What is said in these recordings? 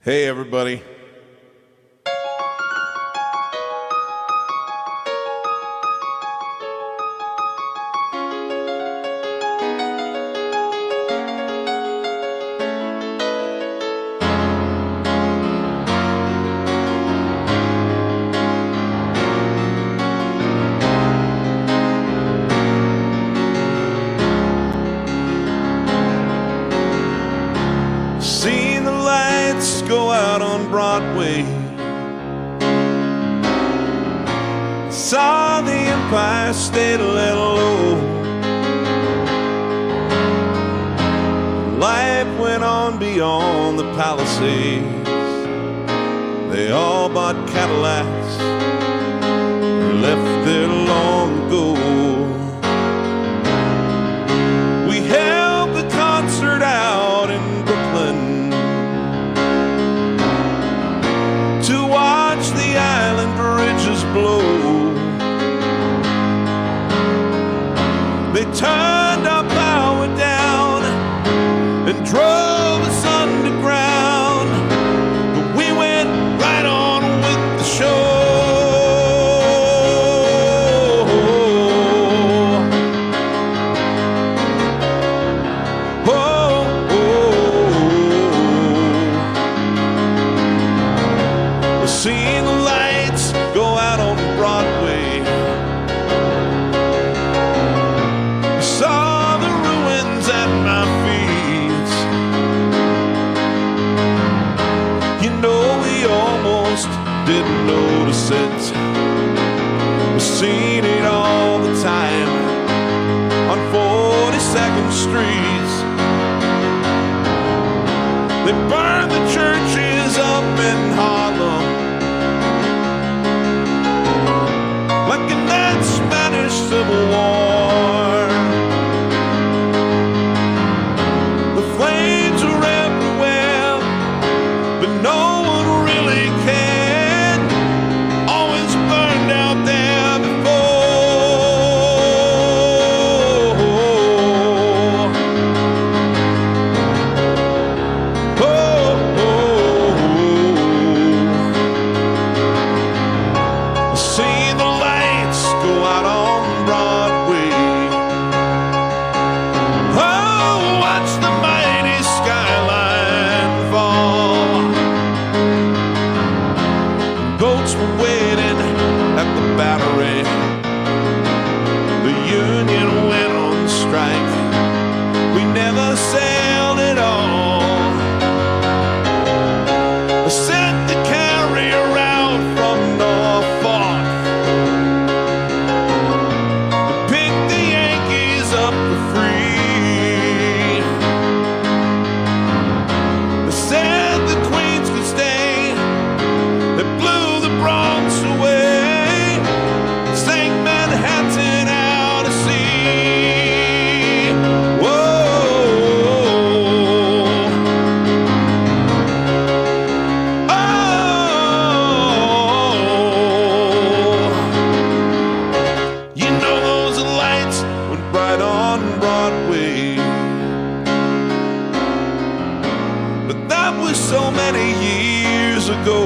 Hey, everybody. Seen the lights go out on Broadway, saw the Empire State a little low. Life went on beyond the Palisades. They all bought Cadillacs and left there long ago. We held the concert out in Brooklyn to watch the island bridges blow. They turned our power down and drove us underground, but we went right on with the show. Seeing the lights go out on Broadway, saw the ruins at my feet. You know, we almost didn't notice it. We've seen it all the time on 42nd Street. They burned the churches up in Harlem like in that Spanish Civil War. The flames were everywhere, but no one really cared. Always burned out there before. Seen the lights go out on Broadway. Oh, watch the mighty skyline fall. Boats were waiting at the Battery. The Union went on strike. We never sailed at all. I sent the carrier out from Norfolk to pick the Yankees up for free. They said the Queens could stay. They blew the Bronx away, sank Manhattan out to sea. Whoa. Oh. You know those lights went bright on Broadway, but that was so many years ago.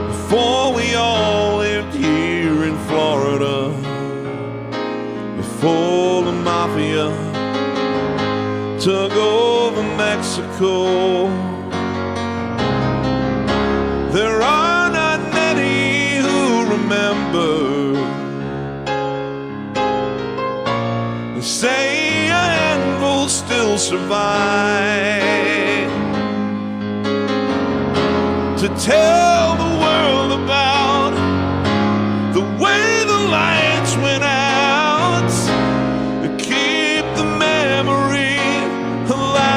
Before we all lived here in Florida, before the mafia took over Mexico. There are not many who remember. They say a handful still survive to tell the world about the way the lights went out, to keep the memory alive.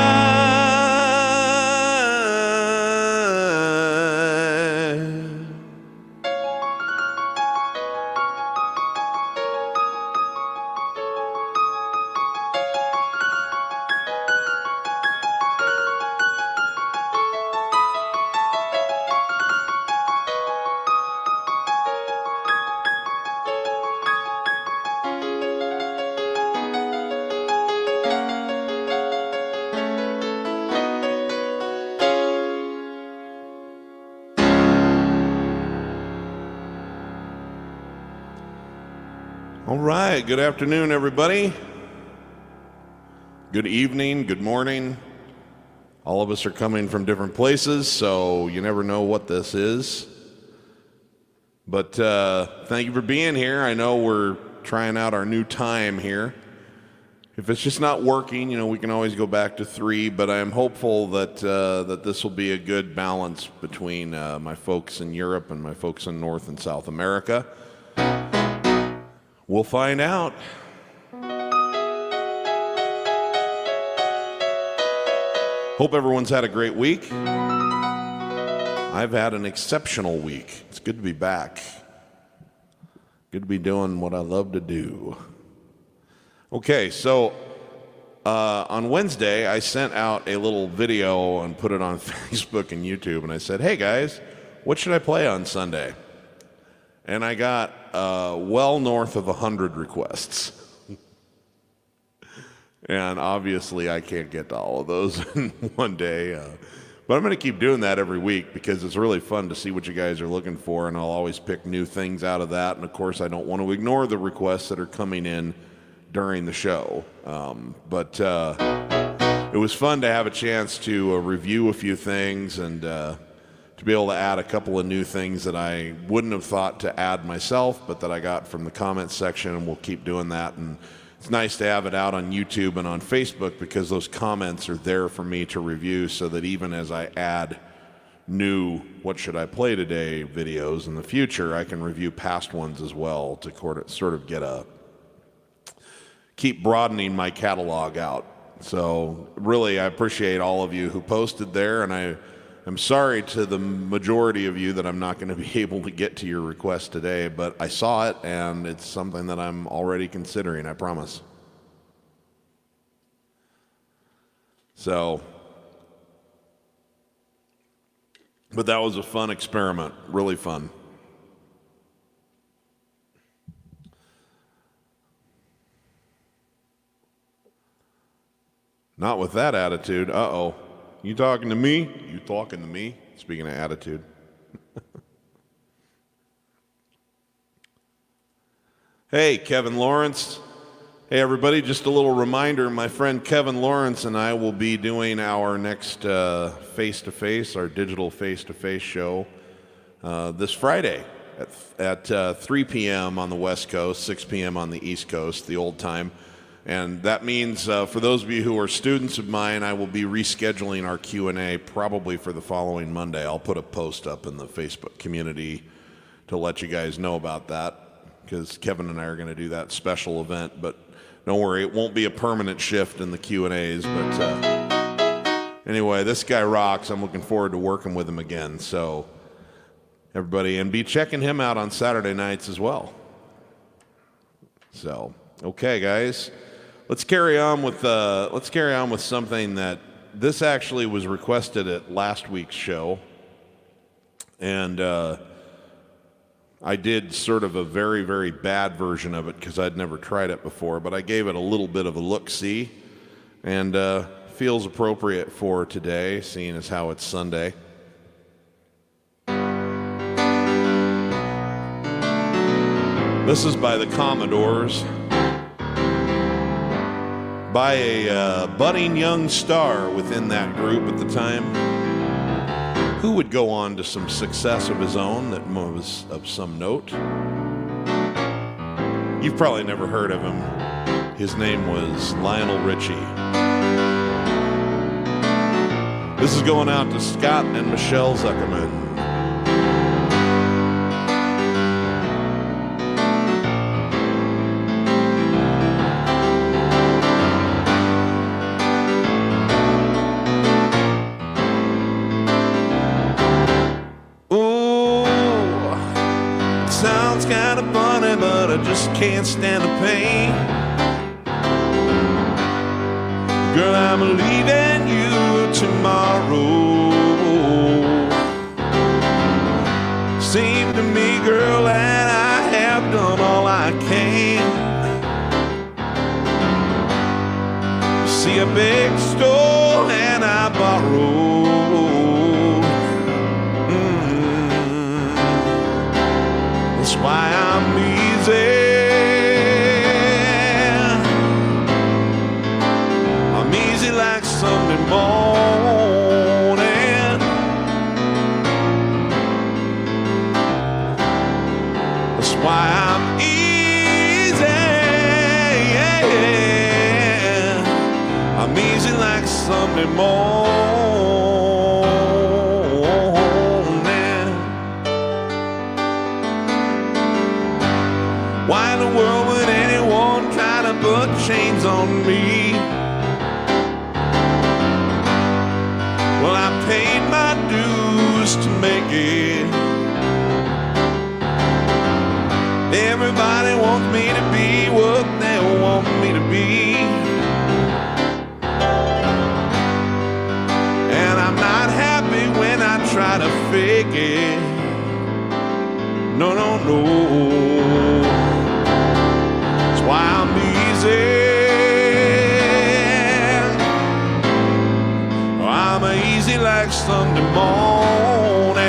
right, good afternoon, everybody. Good evening, good morning. All of us are coming from different places, so you never know what this is. But thank you for being here. I know we're trying out our new time here. If it's just not working, we can always go back to 3, but I am hopeful that that this will be a good balance between my folks in Europe and my folks in North and South America. We'll find out. Hope everyone's had a great week. I've had an exceptional week. It's good to be back. Good to be doing what I love to do. Okay, so on Wednesday, I sent out a little video and put it on Facebook and YouTube, and I said, hey guys, what should I play on Sunday? And I got well north of 100 requests. And obviously I can't get to all of those in one day. But I'm going to keep doing that every week because it's really fun to see what you guys are looking for, and I'll always pick new things out of that. And of course, I don't want to ignore the requests that are coming in during the show. But it was fun to have a chance to review a few things and to be able to add a couple of new things that I wouldn't have thought to add myself, but that I got from the comments section, and we'll keep doing that. And it's nice to have it out on YouTube and on Facebook because those comments are there for me to review, so that even as I add new "What Should I Play Today" videos in the future, I can review past ones as well to sort of keep broadening my catalog out. So really, I appreciate all of you who posted there, and I'm sorry to the majority of you that I'm not going to be able to get to your request today, but I saw it, and it's something that I'm already considering, I promise. So, but that was a fun experiment, really fun. Not with that attitude. Uh-oh. You talking to me? You talking to me? Speaking of attitude. Hey, Kevin Lawrence. Hey, everybody, just a little reminder. My friend Kevin Lawrence and I will be doing our next face-to-face, our digital face-to-face show this Friday at 3 p.m. on the West Coast, 6 p.m. on the East Coast, the old time. And that means for those of you who are students of mine, I will be rescheduling our Q&A probably for the following Monday. I'll put a post up in the Facebook community to let you guys know about that, because Kevin and I are going to do that special event. But don't worry, it won't be a permanent shift in the Q&As. But anyway, this guy rocks. I'm looking forward to working with him again. So everybody, and be checking him out on Saturday nights as well. So, okay, guys. Let's carry on with something that this actually was requested at last week's show, and I did sort of a very, very bad version of it because I'd never tried it before, but I gave it a little bit of a look-see, and feels appropriate for today, seeing as how it's Sunday. This is by the Commodores, by a budding young star within that group at the time, who would go on to some success of his own that was of some note. You've probably never heard of him. His name was Lionel Richie. This is going out to Scott and Michelle Zuckerman. Just can't stand the pain. Girl, I'm leaving you tomorrow. Seemed to me, girl, that I have done all I can. See a big store and I borrow. That's why I'm easy. like Sunday morning. Why in the world would anyone try to put chains on me? Well, I paid my dues to make it. Everybody wants me to be what they want me to be. And I'm not happy when I try to fake it. No, no, no. That's why I'm easy. I'm easy like Sunday morning.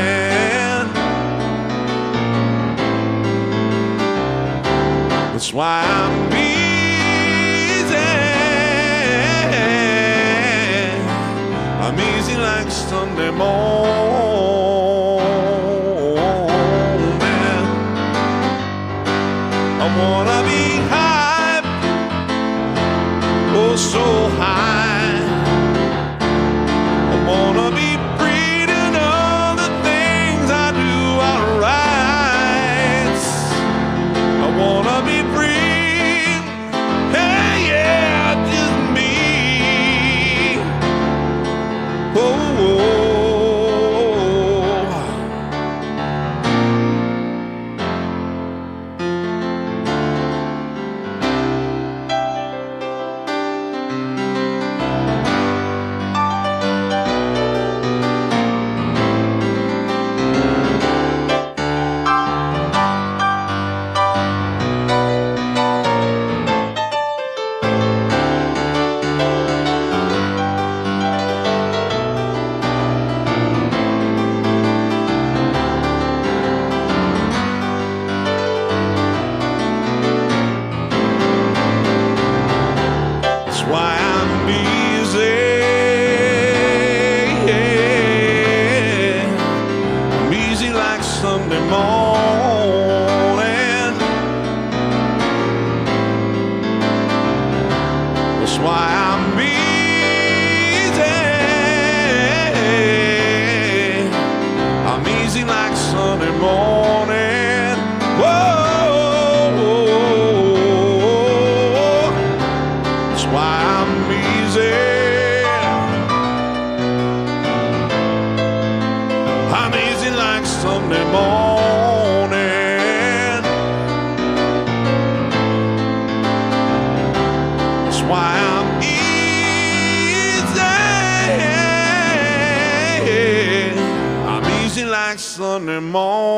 That's why I'm easy. I'm easy like Sunday morning. I wanna be high, oh so high. I wanna be free to know the things I do are right. I wanna be free, hey yeah, just me. Oh, oh. Sunday morning.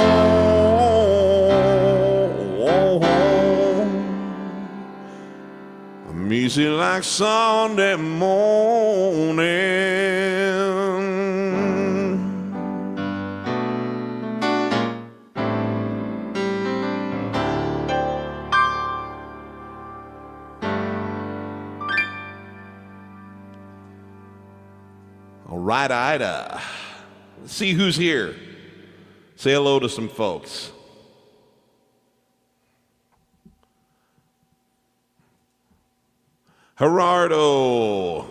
I'm easy like Sunday morning. All right, Ida. Let's see who's here. Say hello to some folks. Gerardo,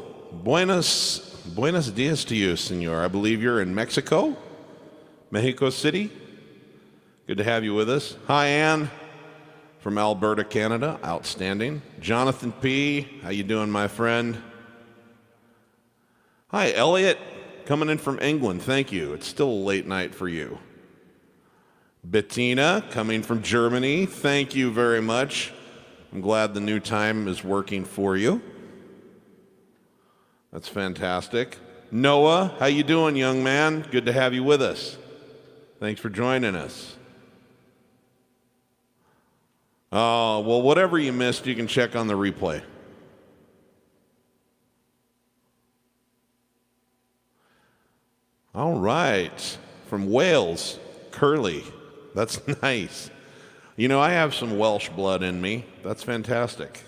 buenos dias to you, senor. I believe you're in Mexico, Mexico City. Good to have you with us. Hi, Ann, from Alberta, Canada. Outstanding. Jonathan P., how you doing, my friend? Hi, Elliot, coming in from England. Thank you. It's still a late night for you. Bettina, coming from Germany. Thank you very much. I'm glad the new time is working for you. That's fantastic. Noah, how you doing, young man? Good to have you with us. Thanks for joining us. Oh, well, whatever you missed, you can check on the replay. All right. From Wales, Curly. That's nice. You know, I have some Welsh blood in me. That's fantastic.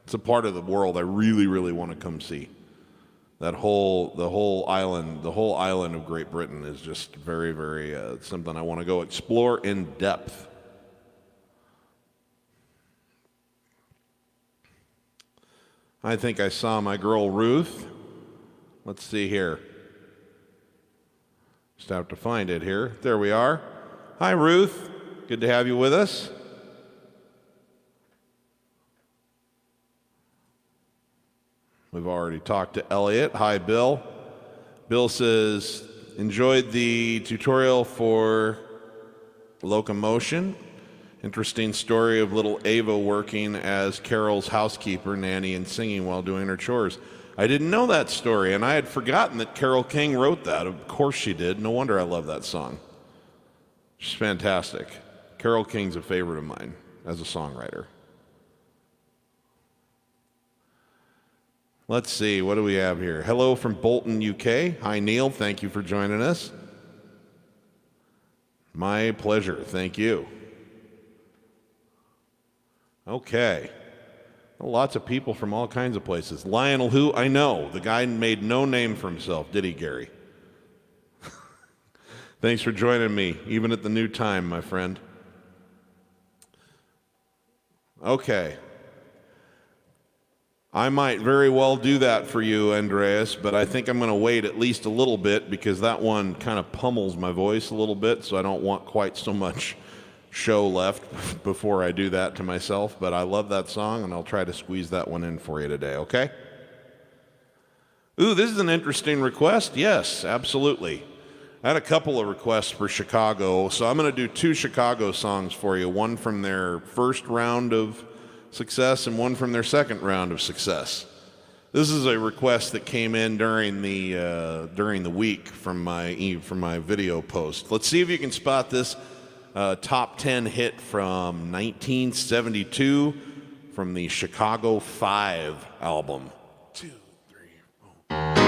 It's a part of the world I really, really want to come see. The whole island of Great Britain is just very, very something I want to go explore in depth. I think I saw my girl Ruth. Let's see here. Just have to find it here. There we are. Hi, Ruth. Good to have you with us. We've already talked to Elliot. Hi, Bill. Bill says, enjoyed the tutorial for locomotion. Interesting story of little Ava working as Carol's housekeeper, nanny, and singing while doing her chores. I didn't know that story, and I had forgotten that Carole King wrote that. Of course she did. No wonder I love that song. She's fantastic. Carole King's a favorite of mine as a songwriter. Let's see, what do we have here? Hello from Bolton, UK. Hi, Neil. Thank you for joining us. My pleasure. Thank you. Okay. Lots of people from all kinds of places. Lionel, who? I know. The guy made no name for himself, did he, Gary? Thanks for joining me, even at the new time, my friend. Okay. I might very well do that for you, Andreas, but I think I'm going to wait at least a little bit because that one kind of pummels my voice a little bit, so I don't want quite so much show left before I do that to myself. But I love that song, and I'll try to squeeze that one in for you today, okay? Ooh, this is an interesting request. Yes, absolutely. I had a couple of requests for Chicago, so I'm going to do 2 Chicago songs for you, one from their first round of success and one from their second round of success. This is a request that came in during the week from my video post. Let's see if you can spot this top 10 hit from 1972 from the Chicago 5 album. 2, 3, 4.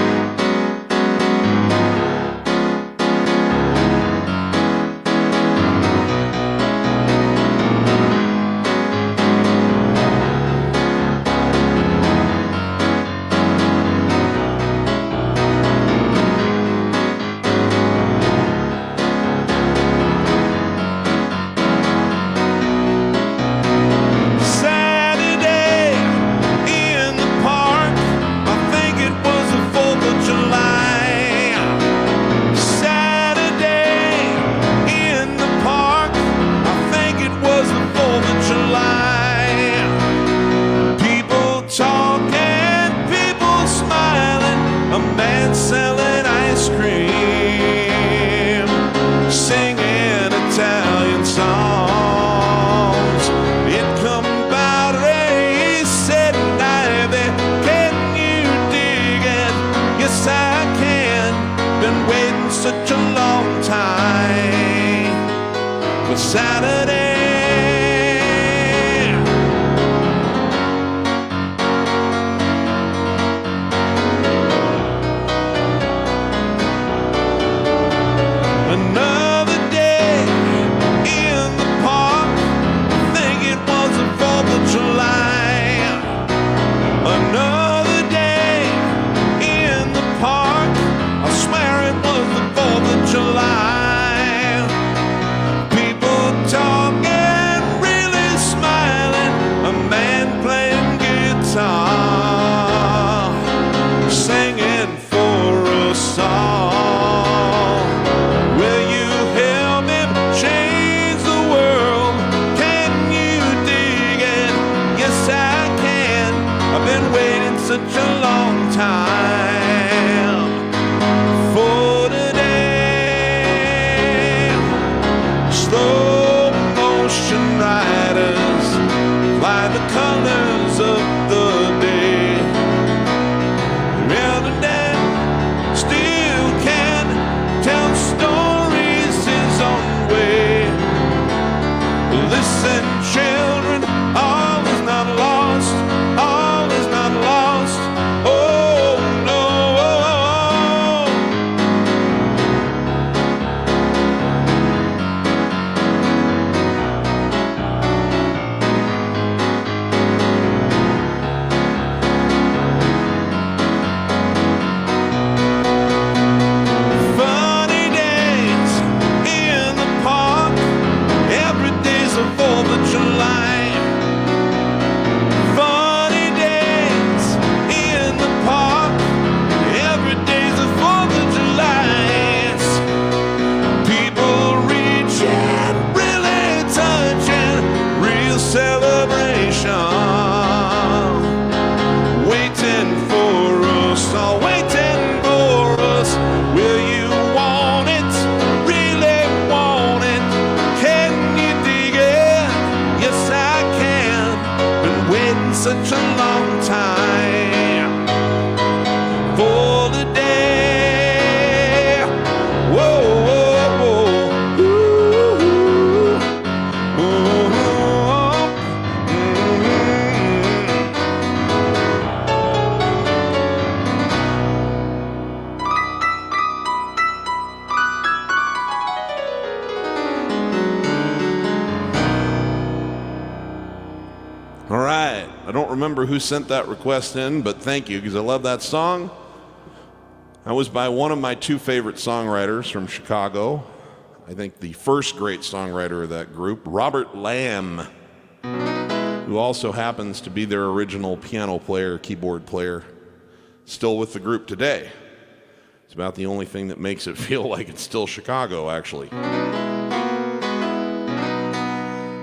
All is not lost, oh no. who sent that request in, but thank you, because I love that song. That was by one of my two favorite songwriters from Chicago. I think the first great songwriter of that group, Robert Lamb, who also happens to be their original piano player, keyboard player, still with the group today. It's about the only thing that makes it feel like it's still Chicago, actually.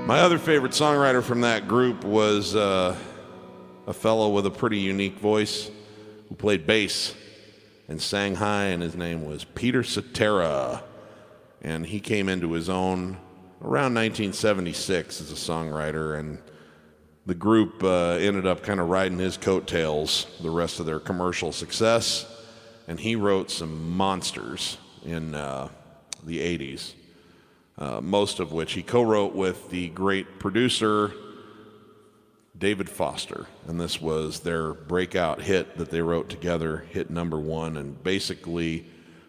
My other favorite songwriter from that group was a fellow with a pretty unique voice who played bass and sang high, and his name was Peter Cetera. And he came into his own around 1976 as a songwriter, and the group ended up kind of riding his coattails the rest of their commercial success, and he wrote some monsters in the 80s, most of which he co-wrote with the great producer David Foster, and this was their breakout hit that they wrote together, hit number one, and basically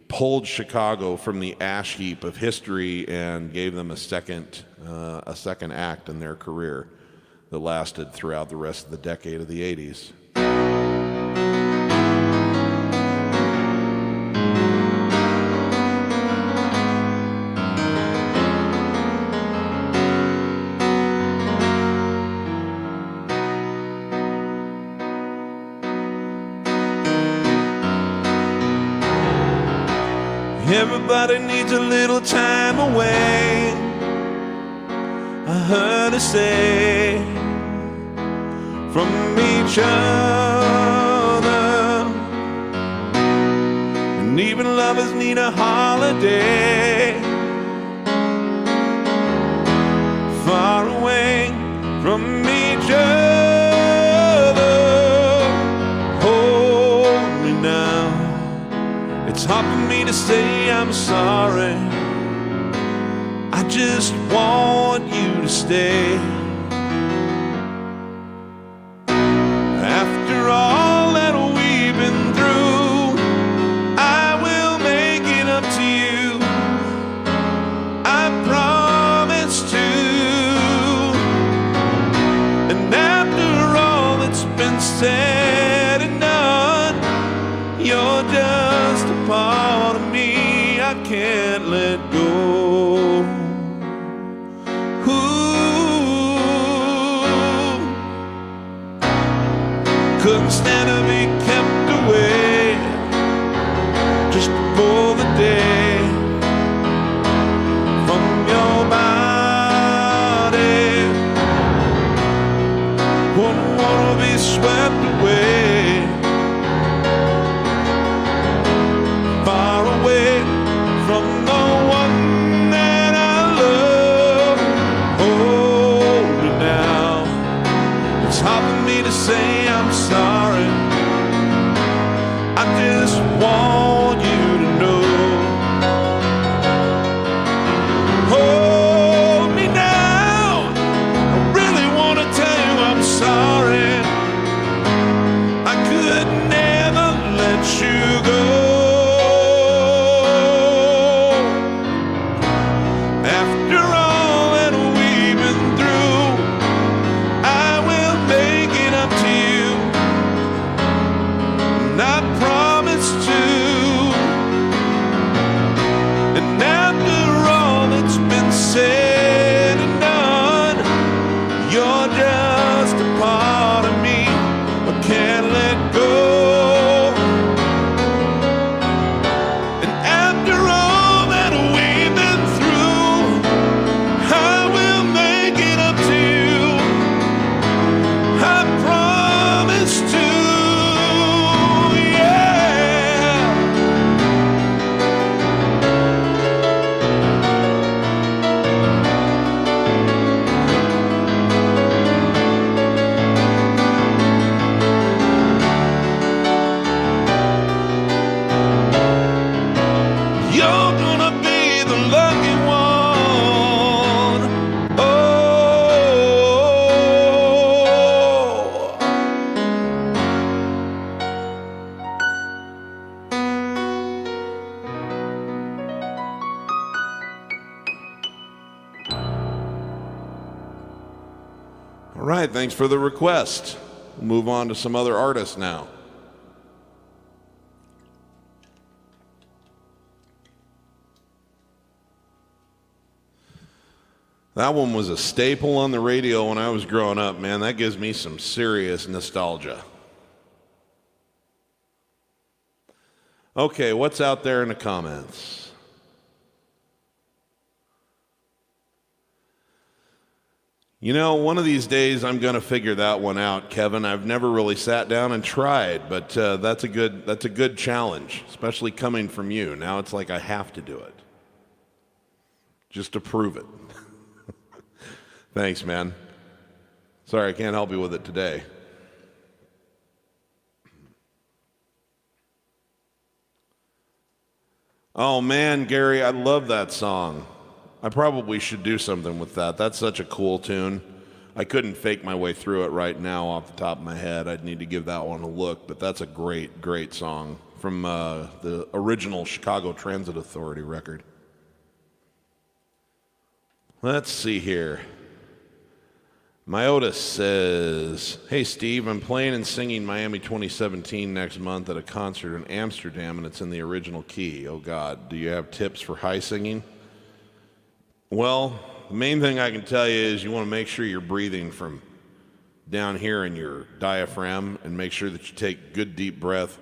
pulled Chicago from the ash heap of history and gave them a second act in their career that lasted throughout the rest of the decade of the 80s. Everybody needs a little time away, I heard her say, from each other. And even lovers need a holiday, far away from each other. Hold me now. It's hard for me to say I'm sorry. I just want you to stay. After all that we've been through, I will make it up to you. I promise to. And after all that's been said and done, you're just a part of me I can't let go. Ooh, couldn't stand to be kept away just for the day from your body. Wouldn't wanna be swept away, far away from the one that I love. Hold me now. It's hard for me to say I'm sorry. I just want you to know. Hold me now. I really want to tell you I'm sorry. I could never let you go. After all that we've been through, I will make it up to you, and I promise to. And after all that's been said and done, you're just a part of me I can't let go. And after all that we've been through, I will make it up to you. I promise to, yeah. You're gonna be the lucky one. Oh. All right, thanks for the request. move on to some other artists now. That one was a staple on the radio when I was growing up, man. That gives me some serious nostalgia. Okay, what's out there in the comments? You know, one of these days I'm going to figure that one out, Kevin. I've never really sat down and tried, but that's a good challenge, especially coming from you. Now it's like I have to do it, just to prove it. Thanks, man. Sorry, I can't help you with it today. Oh man, Gary, I love that song. I probably should do something with that. That's such a cool tune. I couldn't fake my way through it right now off the top of my head. I'd need to give that one a look, but that's a great, great song from the original Chicago Transit Authority record. Let's see here. Myotis says, hey Steve, I'm playing and singing Miami 2017 next month at a concert in Amsterdam, and it's in the original key. Oh God, do you have tips for high singing? Well, the main thing I can tell you is you want to make sure you're breathing from down here in your diaphragm, and make sure that you take good deep breath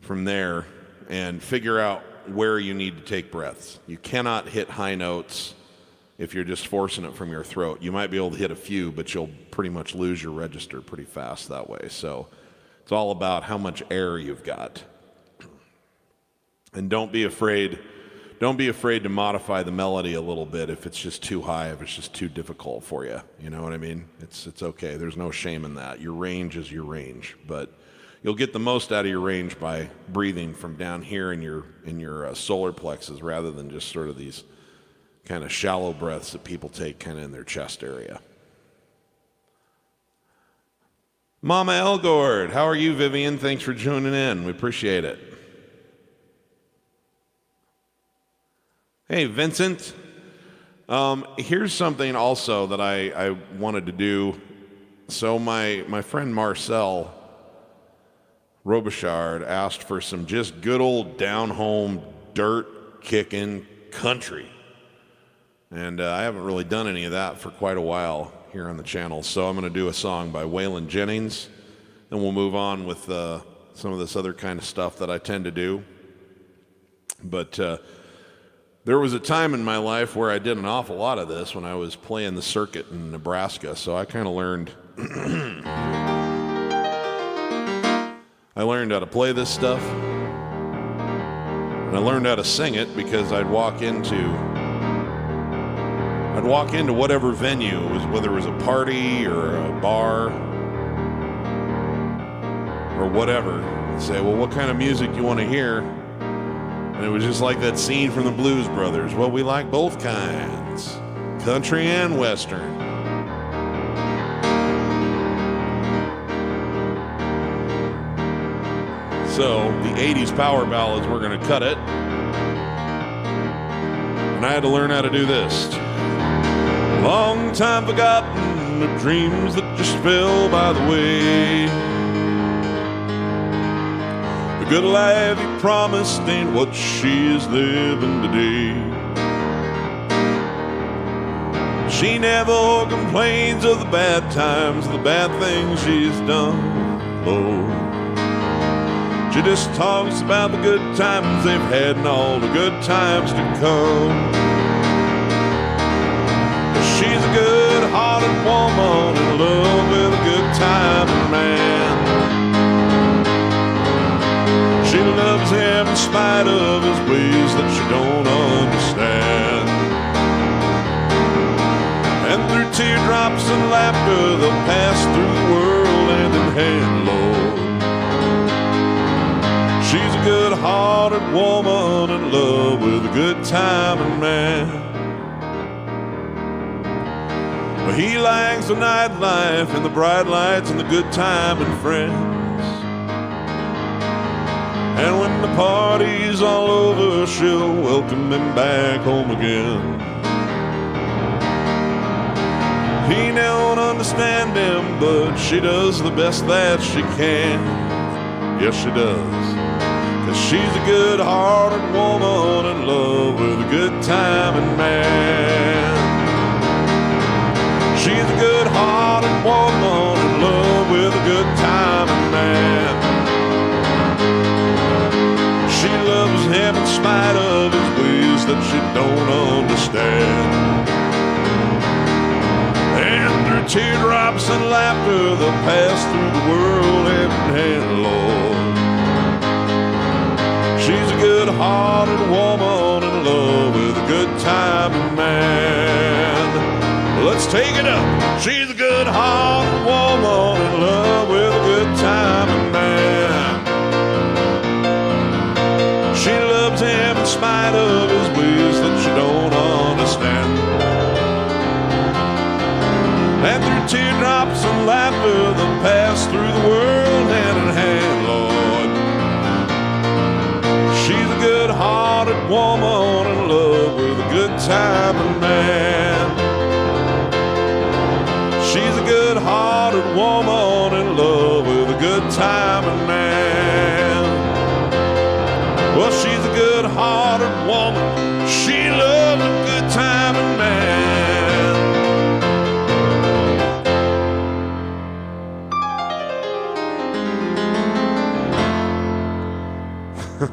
from there and figure out where you need to take breaths. You cannot hit high notes if you're just forcing it from your throat. You might be able to hit a few, but you'll pretty much lose your register pretty fast that way. So it's all about how much air you've got. And don't be afraid to modify the melody a little bit if it's just too high, if it's just too difficult for you. You know what I mean? It's okay. There's no shame in that. Your range is your range, but you'll get the most out of your range by breathing from down here in your solar plexus rather than just sort of these kind of shallow breaths that people take kind of in their chest area. Mama Elgord, how are you, Vivian? Thanks for tuning in. We appreciate it. Hey, Vincent. Here's something also that I wanted to do. So my friend Marcel Robichard asked for some just good old down-home, dirt-kicking country. And I haven't really done any of that for quite a while here on the channel. So I'm going to do a song by Waylon Jennings. Then we'll move on with some of this other kind of stuff that I tend to do. But there was a time in my life where I did an awful lot of this when I was playing the circuit in Nebraska. So I kind of learned I learned how to play this stuff. And I learned how to sing it because I'd walk into whatever venue, whether it was a party or a bar or whatever, and say, well, what kind of music do you want to hear? And it was just like that scene from the Blues Brothers. Well, we like both kinds, country and western. So the 80s power ballads were going to cut it. And I had to learn how to do this. Long time forgotten, the dreams that just fell by the way. The good life he promised ain't what she is living today. She never complains of the bad times, the bad things she's done. Oh, she just talks about the good times they've had and all the good times to come. She's a good-hearted woman in love with a good-timing man. She loves him in spite of his ways that she don't understand. And through teardrops and laughter they'll pass through the world hand in hand, Lord. She's a good-hearted woman in love with a good-timing man. He likes the nightlife and the bright lights and the good time and friends. And when the party's all over, she'll welcome him back home again. He She don't understand him, but she does the best that she can. Yes, she does. 'Cause she's a good-hearted woman in love with a good-timing man. She's a good-hearted woman in love with a good-timing man. She loves him in spite of his ways that she don't understand. And through teardrops and laughter they'll pass through the world hand in hand, Lord. She's a good-hearted woman in love with a good-timing man. Let's take it up. She's a good-hearted woman in love with a good-timing man. She loves him in spite of his ways that she don't understand. And through teardrops and laughter they'll pass through the world hand in hand, Lord. She's a good-hearted woman in love with a good-timing man. She's a good-hearted woman in love with a good-timing man. Well, she's a good-hearted woman. She loves a good-timing man.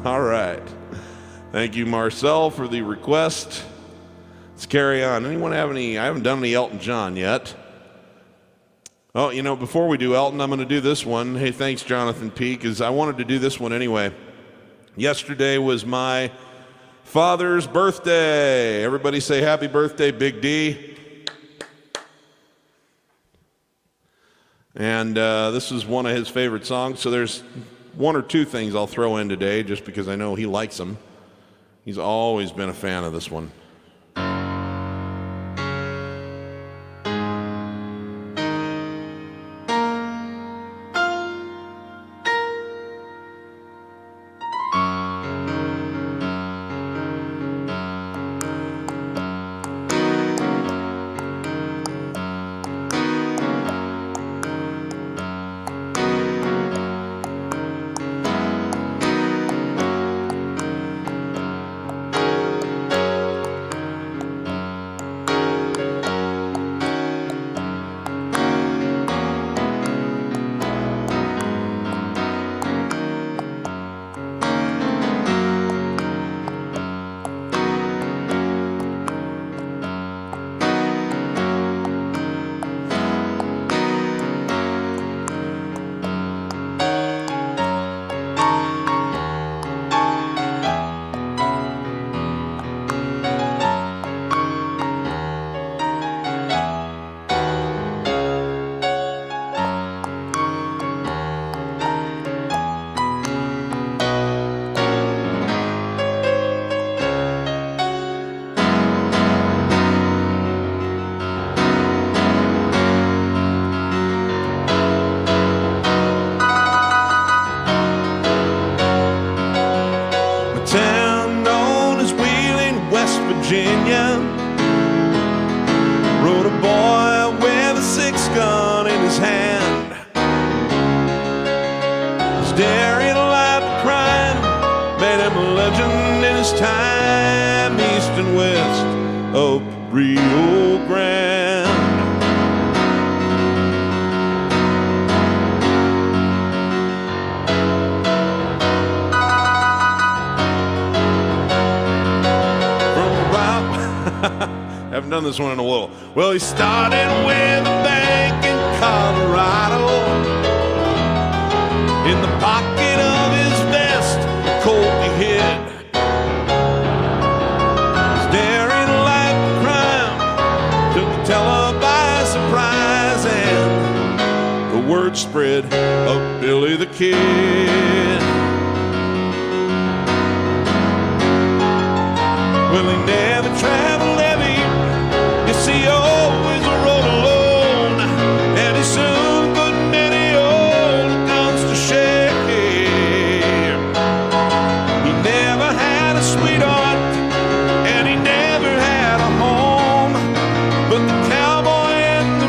All right. Thank you, Marcel, for the request. Let's carry on. Anyone have any? I haven't done any Elton John yet. Oh, you know, before we do Elton, I'm going to do this one. Hey, thanks, Jonathan P., because I wanted to do this one anyway. Yesterday was my father's birthday. Everybody say happy birthday, Big D. And this is one of his favorite songs, so there's one or two things I'll throw in today just because I know he likes them. He's always been a fan of this one. Virginia, rode a boy with a 6-gun in his hand, staring alive to crime, made him a legend in his time, east and west of Rio Grande. Haven't done this one in a while. Well, he started with a bank in Colorado. In the pocket of his vest, a Colt he hid. His daring life of crime took the teller by surprise, and the word spread of Billy the Kid. Well, he never traveled heavy. He always rode alone, and he soon put many old guns to shame. He never had a sweetheart, and he never had a home, but the cowboy and the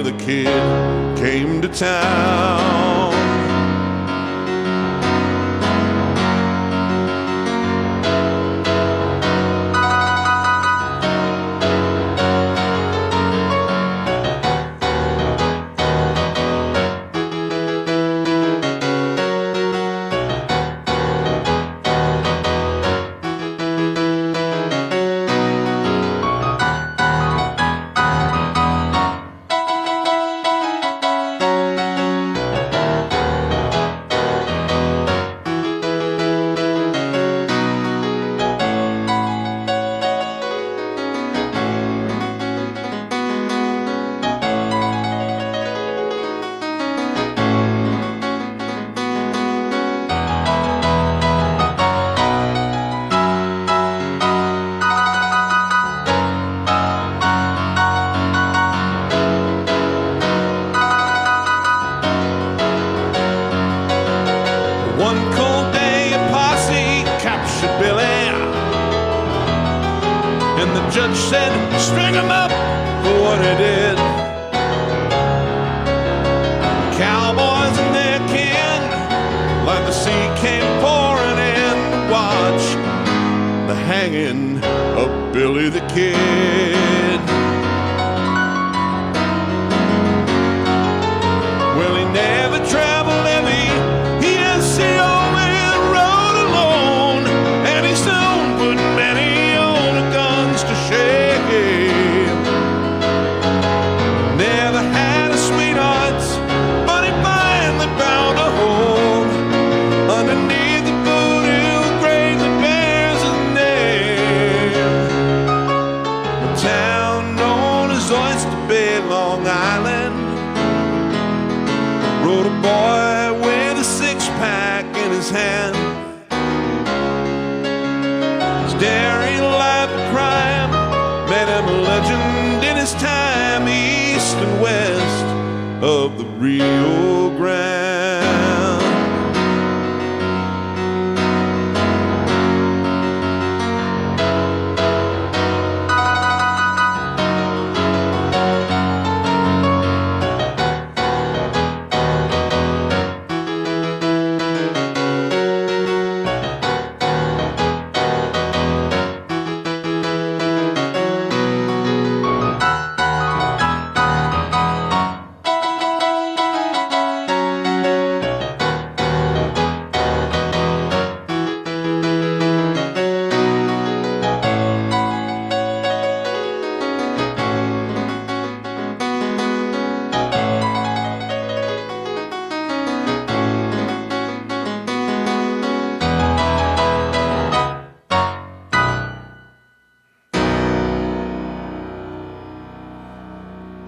Billy the Kid came to town. One cold day, a posse captured Billy, and the judge said, string him up for what he did. Cowboys and their kin, like the sea came pouring in to watch the hanging of Billy the Kid. Well, he never traveled heavy. He always rode alone, and he soon put many old guns to shame. Never had a sweetheart, but he finally found a home underneath the boot hill grave that bears his name. A town known as Oyster Bay, Long Island, rode a boy with a six-pack in his hand. His daring life of crime made him a legend in his time, east and west of the Rio Grande.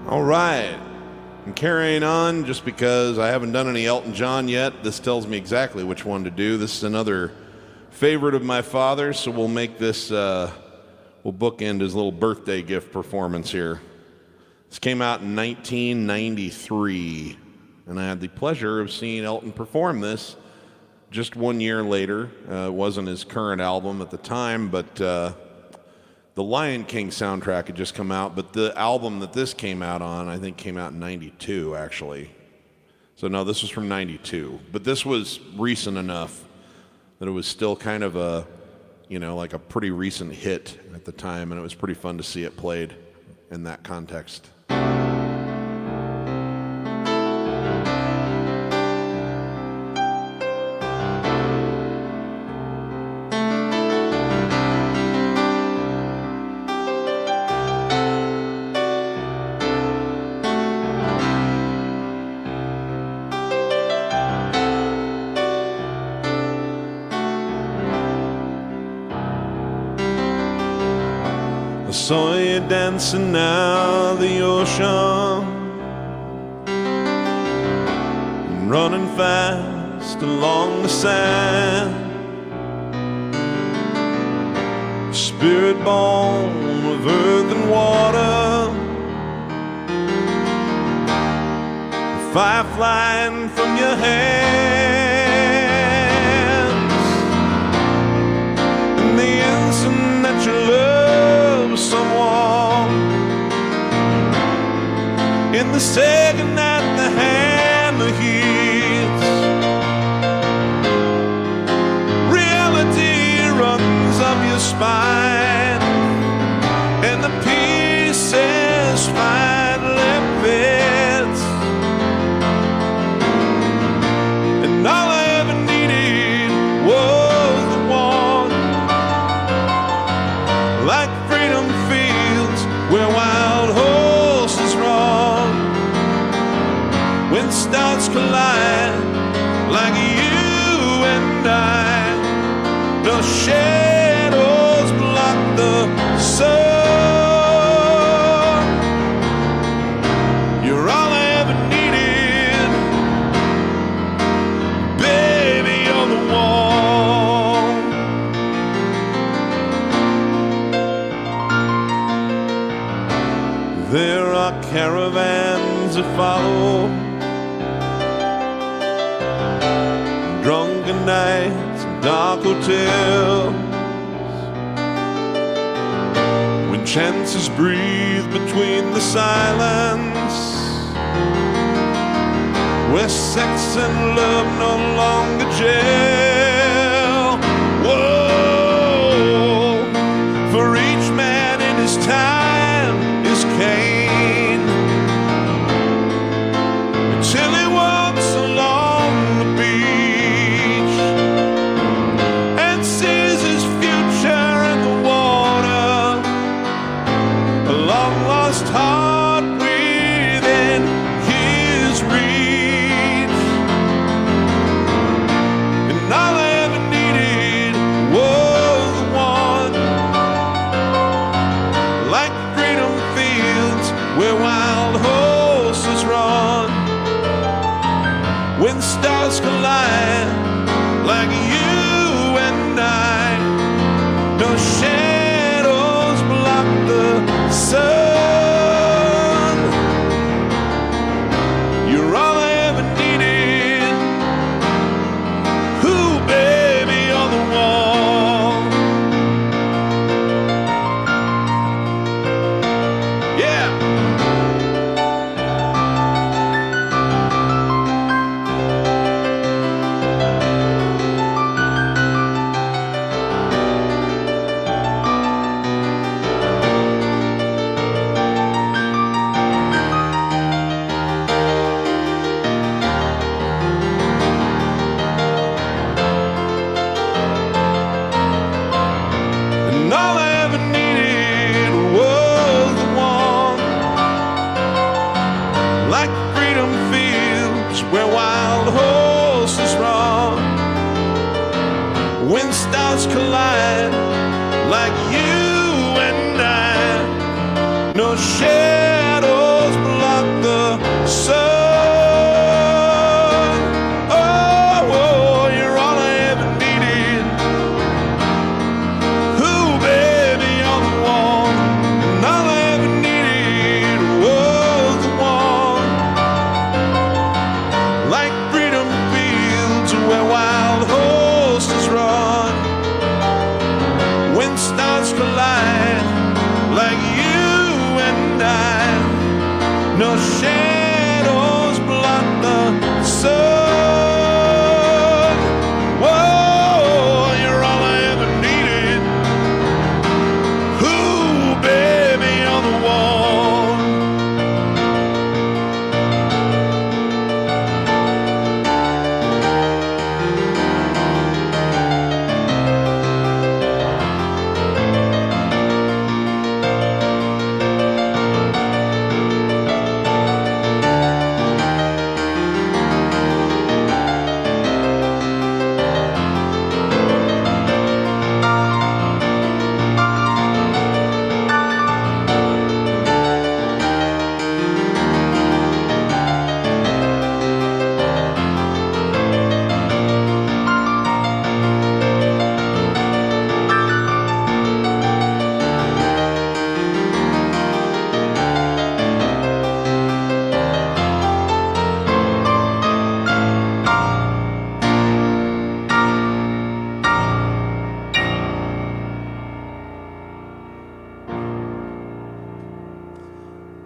All right, I'm carrying on just because I haven't done any Elton John yet. This tells me exactly which one to do. This is another favorite of my father's, so we'll make this, we'll bookend his little birthday gift performance here. This came out in 1993, and I had the pleasure of seeing Elton perform this just 1 year later. It wasn't his current album at the time, but the Lion King soundtrack had just come out, but the album that this came out on, I think, came out in 92, actually. So no, this was from 92. But this was recent enough that it was still kind of a, you know, like a pretty recent hit at the time, and it was pretty fun to see it played in that context. Saw you dancing now the ocean, and running fast along the sand. Spirit born of earth and water, a fire flying from your hands, and the instant that you love someone, in the second that the hammer hits, reality runs up your spine, and the pieces finally fit. And all I ever needed was the one, like freedom fields where wild horses run. When stars collide, like you and I, no shadows block the sun. You're all I ever needed, baby, you're the one. There are caravans that follow, drunken nights and dark hotels, when chances breathe between the silence, where sex and love no longer jail. Whoa, for each man in his time is Cain, until he walks along the beach and sees his future in the water, a long lost heart within his reach. And all I ever needed was the one, like freedom fields where wild horses run. When stars collide, like you and I, no shadows block the sun. You're all I ever needed. Ooh, baby, you're the one. Yeah. And all I ever needed was the one, like freedom fields where wild horses run. When stars collide, like you and I, no shadows block the sun. Oh, you're all I ever needed. Ooh, baby, you're the one. And all I ever needed was the one, like freedom fields where wild horses run. When stars collide, like you and I, no shadows block the sun. Whoa, you're all I ever needed. Ooh, baby, you're the one.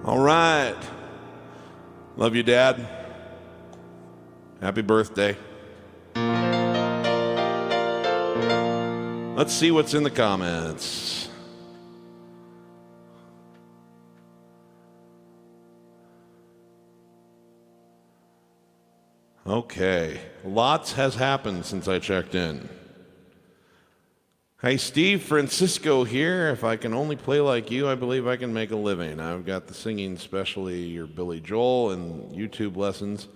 All right. Love you, Dad. Happy birthday. Let's see what's in the comments. Okay, lots has happened since I checked in. Hey, Steve, Francisco here. If I can only play like you, I believe I can make a living. I've got the singing, especially your Billy Joel and YouTube lessons.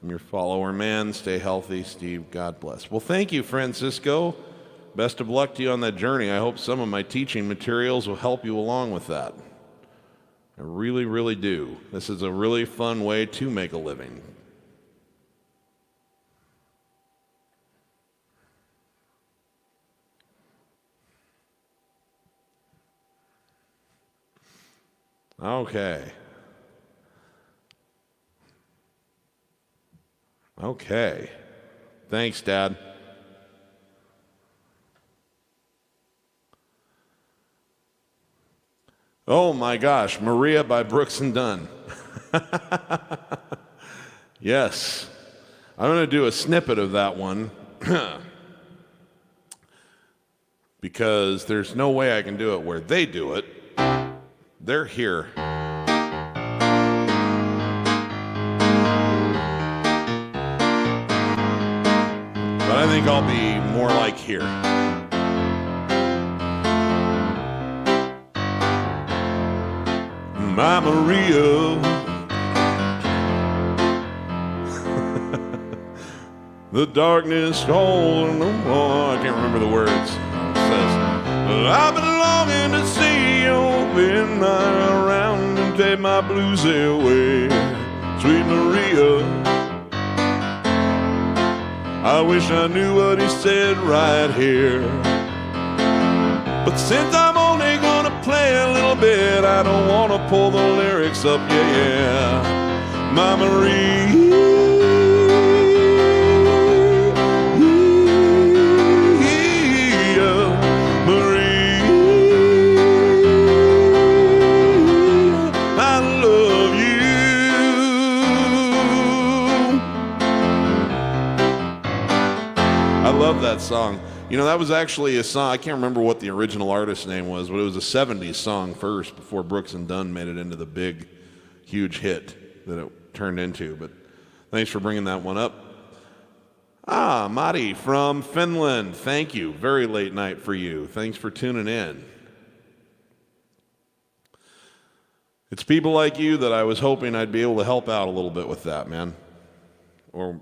I'm your follower, man. Stay healthy, Steve. God bless. Well, thank you, Francisco. Best of luck to you on that journey. I hope some of my teaching materials will help you along with that. I really, really do. This is a really fun way to make a living. Okay. Okay. Thanks, Dad. Oh my gosh, Maria by Brooks and Dunn. Yes. I'm going to do a snippet of that one because there's no way I can do it where they do it. They're here. But I think I'll be more like here. My Maria, the darkness holding the wall. I can't remember the words. It says, I've been longing to see you open around and take my blues away, sweet Maria. I wish I knew what he said right here. But since I'm only gonna play a little bit, I don't wanna pull the lyrics up, yeah. My Maria, Maria, I love you. I love that song. You know, that was actually a song, I can't remember what the original artist's name was, but it was a 70s song first before Brooks and Dunn made it into the big, huge hit that it turned into. But thanks for bringing that one up. Mari from Finland, thank you. Very late night for you. Thanks for tuning in. It's people like you that I was hoping I'd be able to help out a little bit with that, man. Or,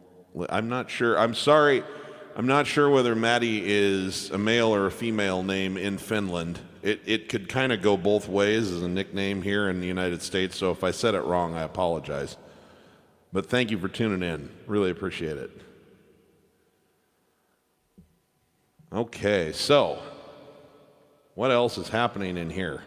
I'm not sure. I'm sorry. I'm not sure whether Maddie is a male or a female name in Finland. It could kind of go both ways as a nickname here in the United States, so if I said it wrong, I apologize. But thank you for tuning in. Really appreciate it. Okay, so what else is happening in here?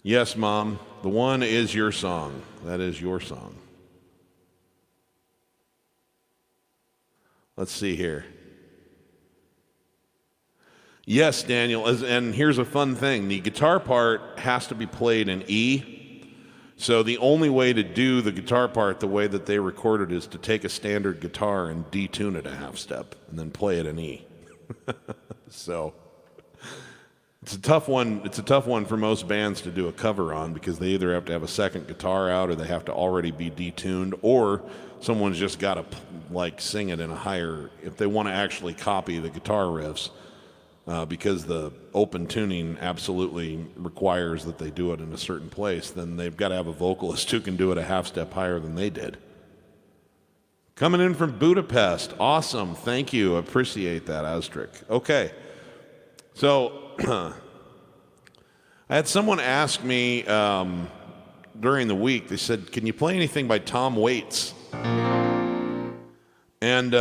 Yes, Mom. The one is your song. That is your song. Let's see here. Yes, Daniel, and here's a fun thing. The guitar part has to be played in E. So the only way to do the guitar part the way that they recorded is to take a standard guitar and detune it a half step and then play it in E. So it's a tough one. It's a tough one for most bands to do a cover on because they either have to have a second guitar out or they have to already be detuned, or someone's just got to like sing it in a higher, if they want to actually copy the guitar riffs, because the open tuning absolutely requires that they do it in a certain place, then they've got to have a vocalist who can do it a half step higher than they did. Coming in from Budapest. Awesome. Thank you. Appreciate that, Astric. Okay. So I had someone ask me during the week, they said, can you play anything by Tom Waits? And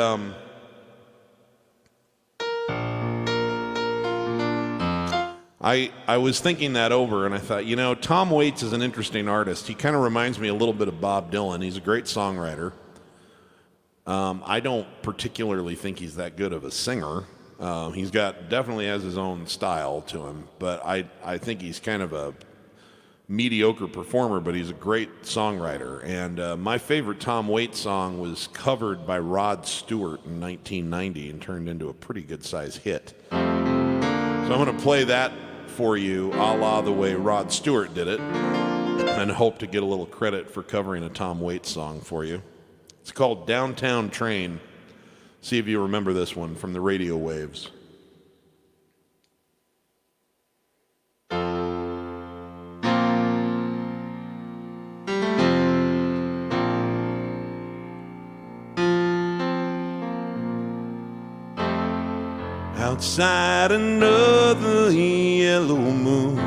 I was thinking that over, and I thought, you know, Tom Waits is an interesting artist. He kind of reminds me a little bit of Bob Dylan. He's a great songwriter. I don't particularly think he's that good of a singer. He's definitely has his own style to him, but I think he's kind of a mediocre performer, but he's a great songwriter. And my favorite Tom Waits song was covered by Rod Stewart in 1990 and turned into a pretty good-sized hit. So I'm going to play that for you a la the way Rod Stewart did it, and hope to get a little credit for covering a Tom Waits song for you. It's called Downtown Train. See if you remember this one from the radio waves. Outside another yellow moon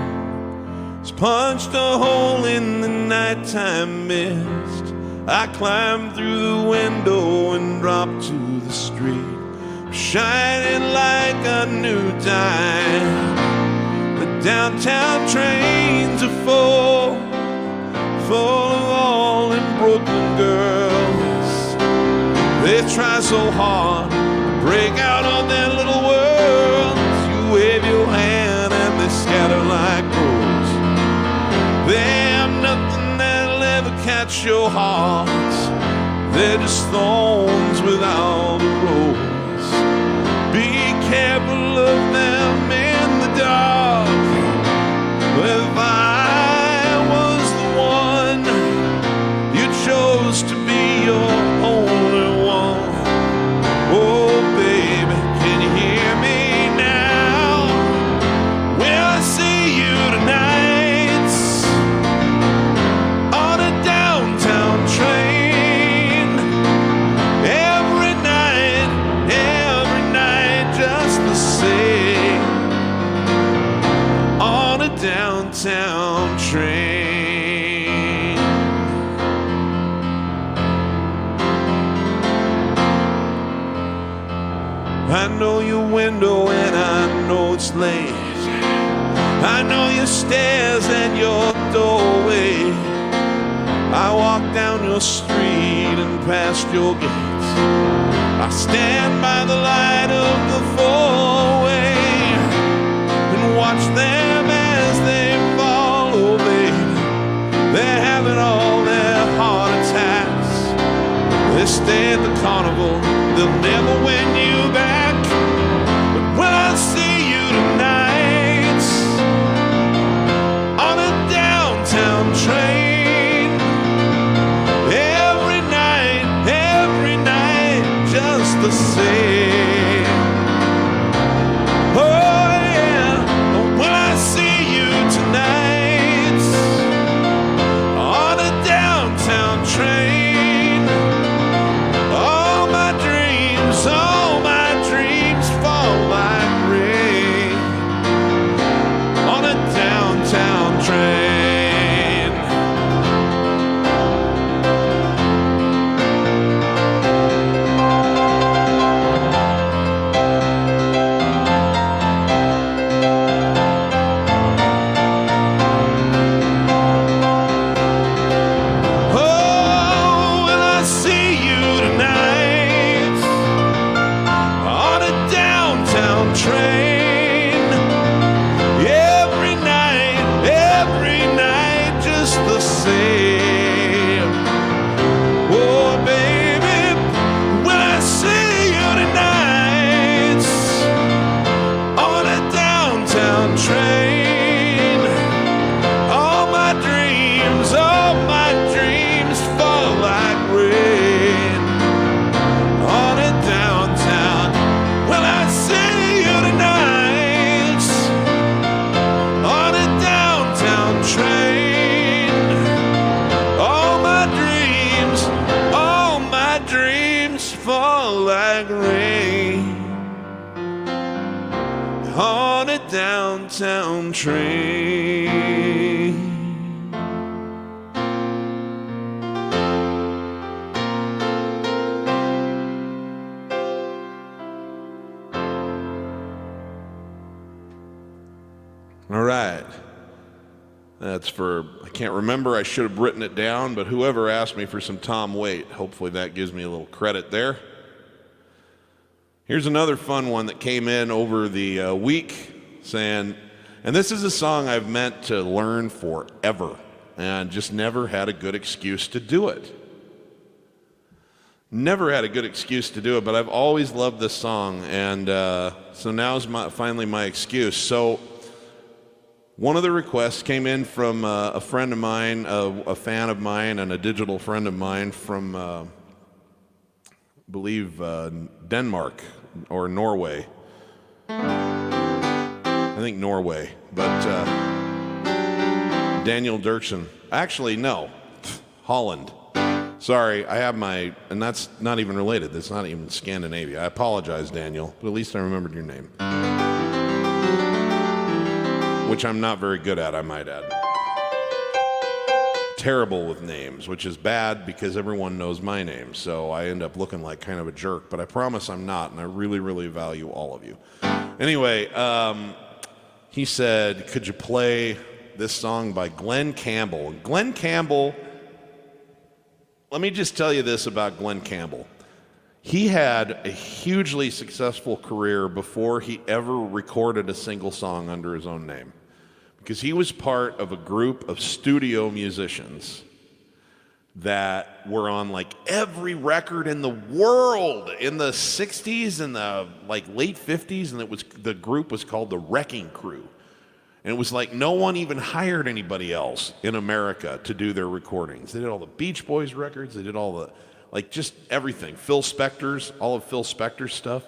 has punched a hole in the nighttime mist. I climbed through the window and dropped to the street, shining like a new dime. The downtown trains are full of all them Brooklyn girls. They try so hard to break out of their little worlds. You wave your hand and they scatter like crows. They have nothing that'll ever catch your heart. They're just thorns without a rose. Be careful of them in the dark. If I was the one you chose to be your only one. Oh baby, can you hear me now? Will I see you tonight on a downtown train? Every night, just the same. On a downtown train. I know your window and I know it's late. I know your stairs and your doorway. I walk down your street and past your gates. I stand by the light of the four-way and watch them as they follow, baby. They're having all their heart attacks. They stay at the carnival, they'll never win you back. But when I see you tonight on a downtown train, every night, just the same. Oh yeah, when I see you tonight on a downtown train, all my dreams fall like rain on a downtown train. Oh, when I see you tonight on a downtown train, every night, just the same. Oh, baby, when I see you tonight on a downtown train, all my dreams fall like rain on a downtown. When I see you tonight on a downtown train, all my dreams fall like rain on a downtown train. All right. That's for, I can't remember, I should have written it down, but whoever asked me for some Tom Waits, hopefully that gives me a little credit there. Here's another fun one that came in over the week saying, and this is a song I've meant to learn forever and just never had a good excuse to do it. Never had a good excuse to do it, but I've always loved this song, and so now's finally my excuse. So one of the requests came in from a friend of mine, a fan of mine, and a digital friend of mine from, I believe, Denmark or Norway. I think Norway, but Daniel Dirksen. Actually, no, Holland. Sorry, I have and that's not even related. That's not even Scandinavia. I apologize, Daniel, but at least I remembered your name. Which I'm not very good at, I might add. Terrible with names, which is bad because everyone knows my name, so I end up looking like kind of a jerk, but I promise I'm not, and I really, really value all of you. Anyway, he said, could you play this song by Glen Campbell? Glen Campbell, let me just tell you this about Glen Campbell. He had a hugely successful career before he ever recorded a single song under his own name, because he was part of a group of studio musicians that were on like every record in the world in the 60s and the like late 50s, and the group was called the Wrecking Crew. And it was like no one even hired anybody else in America to do their recordings. They did all the Beach Boys records, they did all the, like, just everything. Phil Spector's, all of Phil Spector's stuff.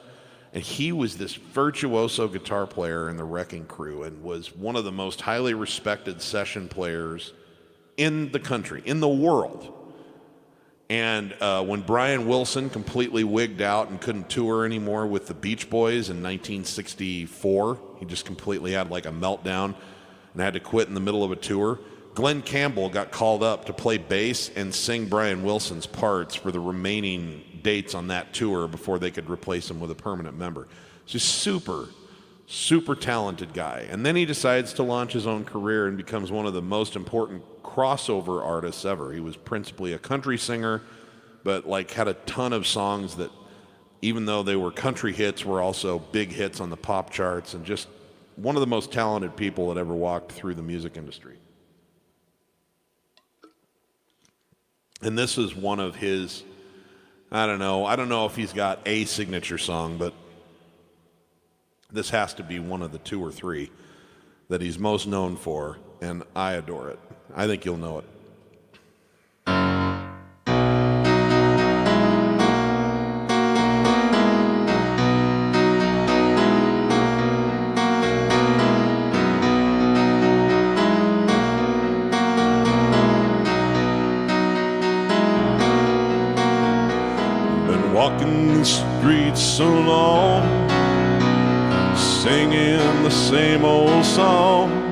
And he was this virtuoso guitar player in the Wrecking Crew and was one of the most highly respected session players in the country, in the world. And when Brian Wilson completely wigged out and couldn't tour anymore with the Beach Boys in 1964, he just completely had like a meltdown and had to quit in the middle of a tour. Glen Campbell got called up to play bass and sing Brian Wilson's parts for the remaining dates on that tour before they could replace him with a permanent member. Just super, super talented guy. And then he decides to launch his own career and becomes one of the most important crossover artists ever. He was principally a country singer, but like had a ton of songs that, even though they were country hits, were also big hits on the pop charts, and just one of the most talented people that ever walked through the music industry. And this is one of his, I don't know if he's got a signature song, but this has to be one of the 2 or 3 that he's most known for, and I adore it. I think you'll know it. Been walking the streets so long, singing the same old song.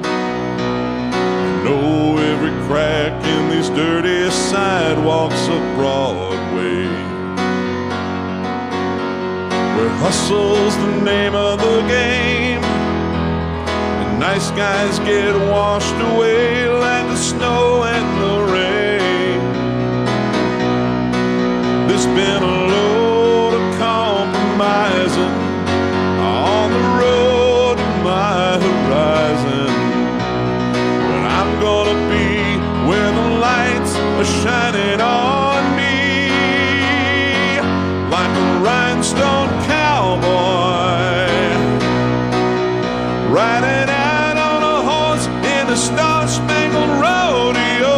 Know every crack in these dirty sidewalks of Broadway, where hustle's the name of the game, and nice guys get washed away like the snow and the rain. There's been a load of compromising on the road to my horizon. Gonna be where the lights are shining on me, like a rhinestone cowboy, riding out on a horse in a star-spangled rodeo,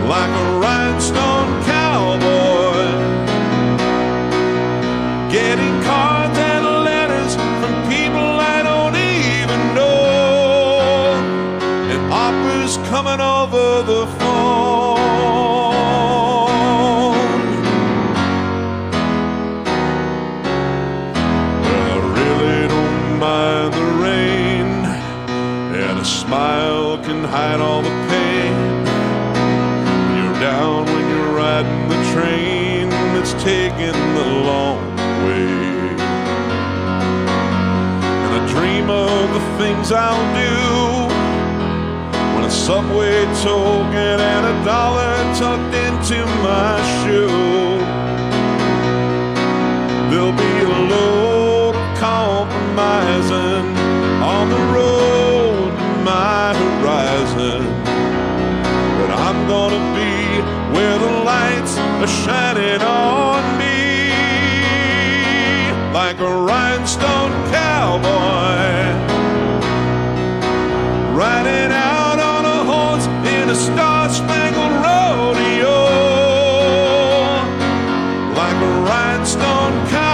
like a rhinestone cowboy, getting cards and letters from people I don't even know. Opera's coming over the phone. Well, I really don't mind the rain, and a smile can hide all the pain. When you're down, when you're riding the train that's taking the long way. And I dream of the things I'll do, a subway token and $1 tucked into my shoe. There'll be a load of compromising on the road to my horizon. But I'm gonna be where the lights are shining on me, like a rhinestone cowboy, riding out on a horse in a star-spangled rodeo, like a rhinestone cowboy,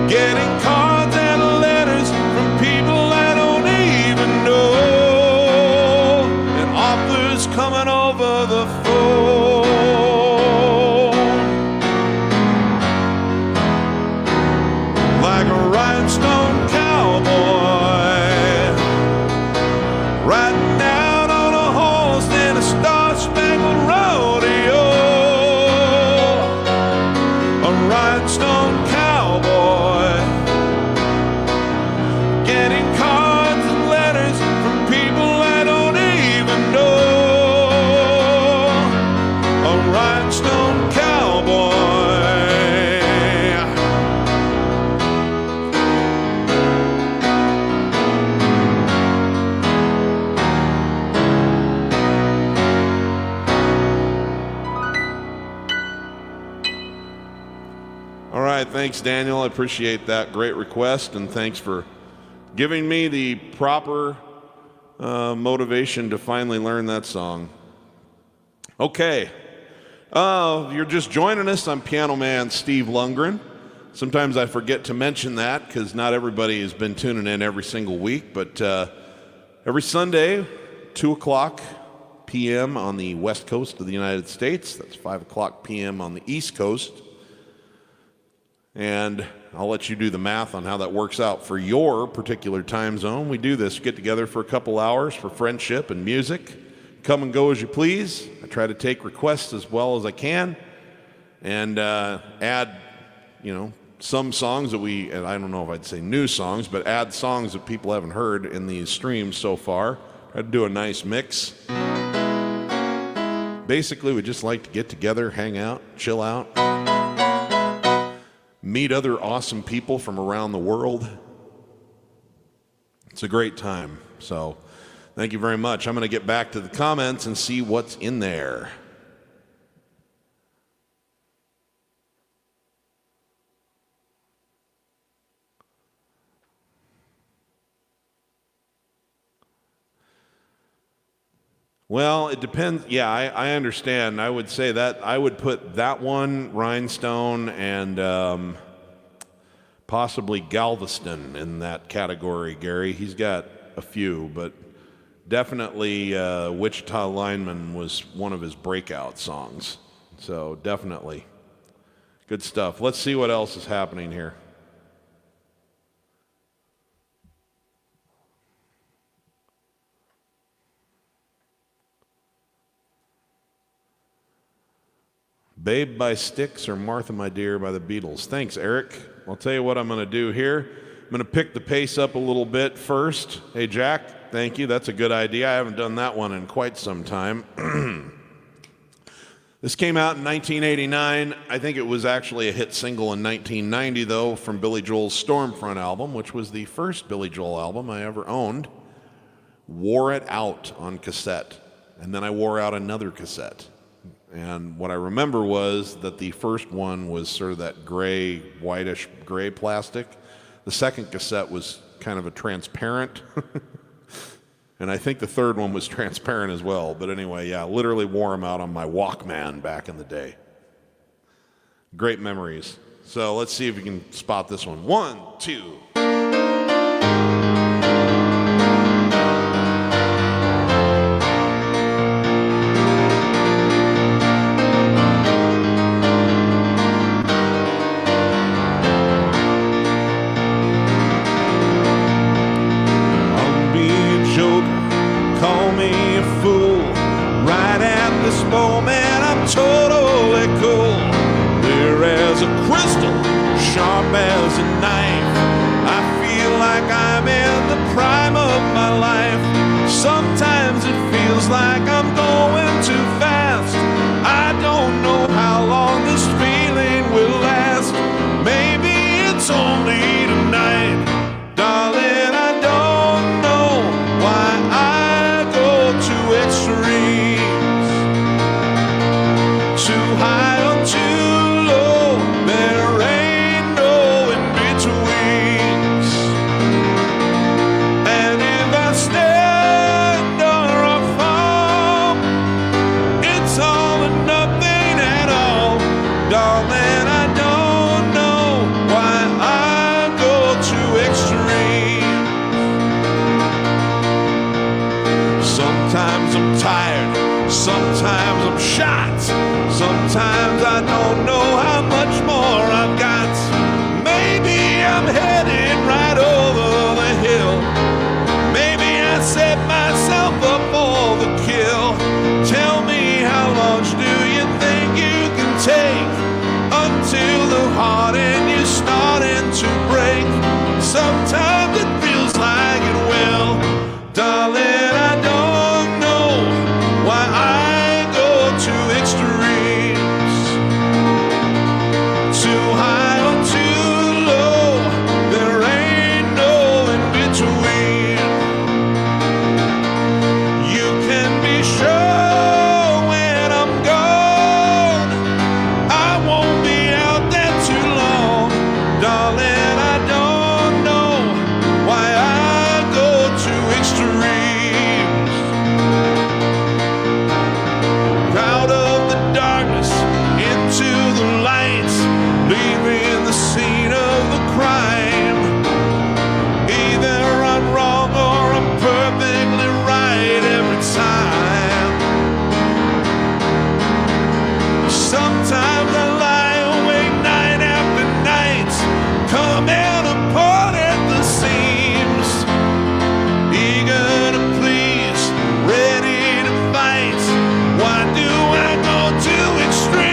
getting cards and letters from people I don't even know, and offers coming over the phone, like a rhinestone cowboy, riding out on a horse in a star-spangled rodeo, a rhinestone cowboy, getting cards and letters from people I don't even know, a rhinestone cowboy. All right, thanks, Daniel. I appreciate that great request, and thanks for giving me the proper motivation to finally learn that song. Okay, you're just joining us. I'm piano man Steve Lungrin. Sometimes I forget to mention that because not everybody has been tuning in every single week, but every Sunday, 2 o'clock p.m. on the west coast of the United States. That's 5 o'clock p.m. on the east coast. And I'll let you do the math on how that works out for your particular time zone. We do this, get together for a couple hours for friendship and music. Come and go as you please. I try to take requests as well as I can and add, some songs that and I don't know if I'd say new songs, but add songs that people haven't heard in these streams so far. Try to do a nice mix. Basically, we just like to get together, hang out, chill out, meet other awesome people from around the world. It's a great time. So thank you very much. I'm going to get back to the comments and see what's in there. Well, it depends. Yeah, I understand. I would say that I would put that one, Rhinestone, and possibly Galveston in that category, Gary. He's got a few, but definitely Wichita Lineman was one of his breakout songs. So definitely. Good stuff. Let's see what else is happening here. Babe by Styx or Martha My Dear by the Beatles. Thanks, Eric. I'll tell you what I'm going to do here. I'm going to pick the pace up a little bit first. Hey, Jack, thank you. That's a good idea. I haven't done that one in quite some time. This came out in 1989. I think it was actually a hit single in 1990, though, from Billy Joel's Stormfront album, which was the first Billy Joel album I ever owned. Wore it out on cassette, and then I wore out another cassette. And what I remember was that the first one was sort of that gray, whitish gray plastic. The second cassette was kind of a transparent. And I think the third one was transparent as well. But anyway, yeah, literally wore them out on my Walkman back in the day. Great memories. So let's see if we can spot this one. 1, 2. Totally cool, clear as a crystal, sharp as a knife. I feel like I'm in the prime of my life. Sometimes it feels like I'm going too fast. I don't know how long this feeling Sometimes I don't know how much more I've got. Maybe I'm headed right over the hill. Maybe I set myself up for the kill. Tell me, how much do you think you can take until the heart in you's starting to break? Sometimes it feels like it will. Darling, I don't know why I go to extremes. Too high or too low, there ain't no in between. You can be sure when I'm gone, I won't be out there too long. Darling, I don't know why I go to extremes. Out of the darkness into the light, leaving the scene of the crime. Either I'm wrong or I'm perfectly right every time. Sometimes I lie awake night after night, coming apart at the seams, eager to please, ready to fight. Why do I go to extremes?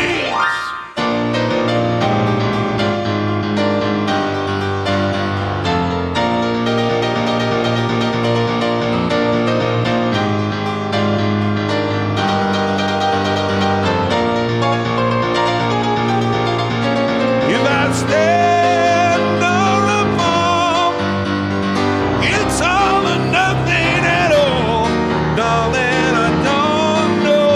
If I stand or I fall, it's all or nothing at all. Darling, I don't know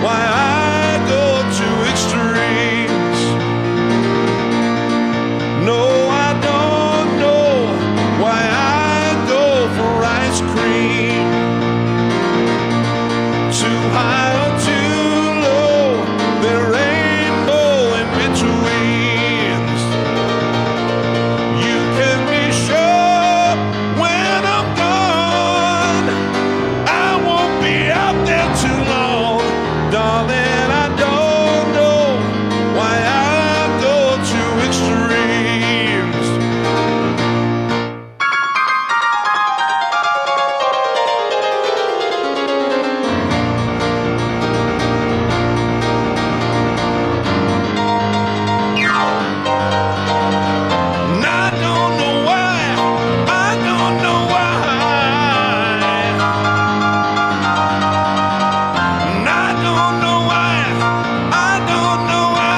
why I go to extremes. No, I don't know why I go for ice cream. Too high or too low, there ain't no in betweens. You can be sure when I'm gone, I won't be out there too long. Darling, I don't know why I go to extremes. And I don't know why, I don't know why. And I don't know why, I don't know why.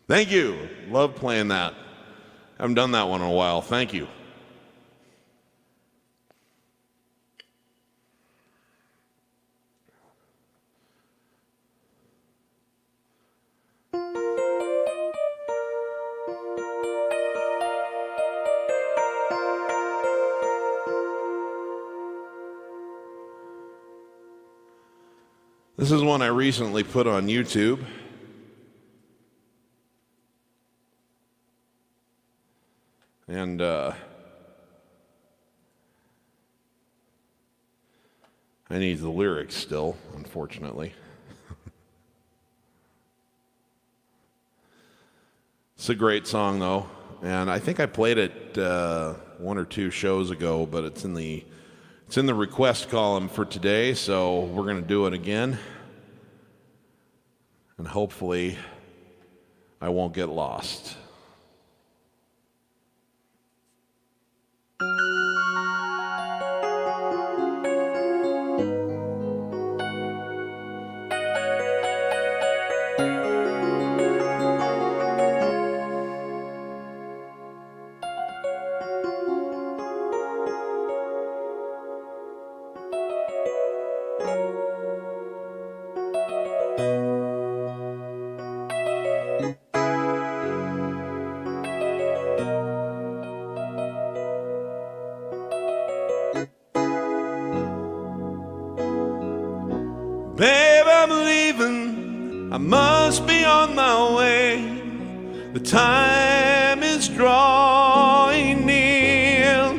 Thank you. Love playing that. Haven't done that one in a while. Thank you. This is one I recently put on YouTube. And I need the lyrics still, unfortunately. It's a great song, though, and I think I played it one or two shows ago, but it's in the request column for today, so we're going to do it again, and hopefully I won't get lost. Babe, I'm leaving, I must be on my way. The time is drawing near.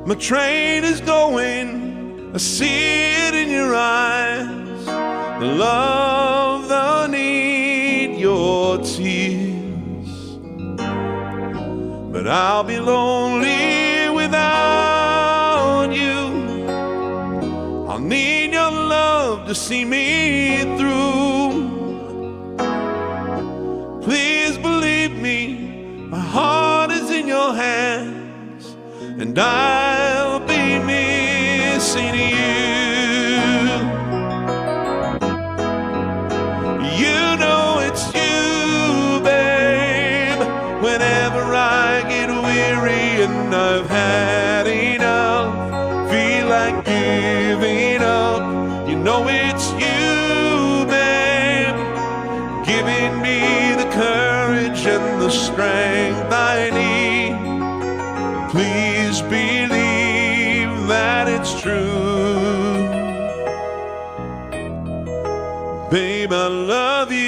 My train is going, I see it in your eyes. The love, the need, your tears. But I'll be lonely without you. I'll need your love to see me through. Please believe me, my heart is in your hands, and I'll be missing you. You know it's you, babe. Whenever I get weary and I've had enough, feel like giving up, you know it's you, babe, giving me the courage and the strength I need. Please believe that it's true. Babe, I love you.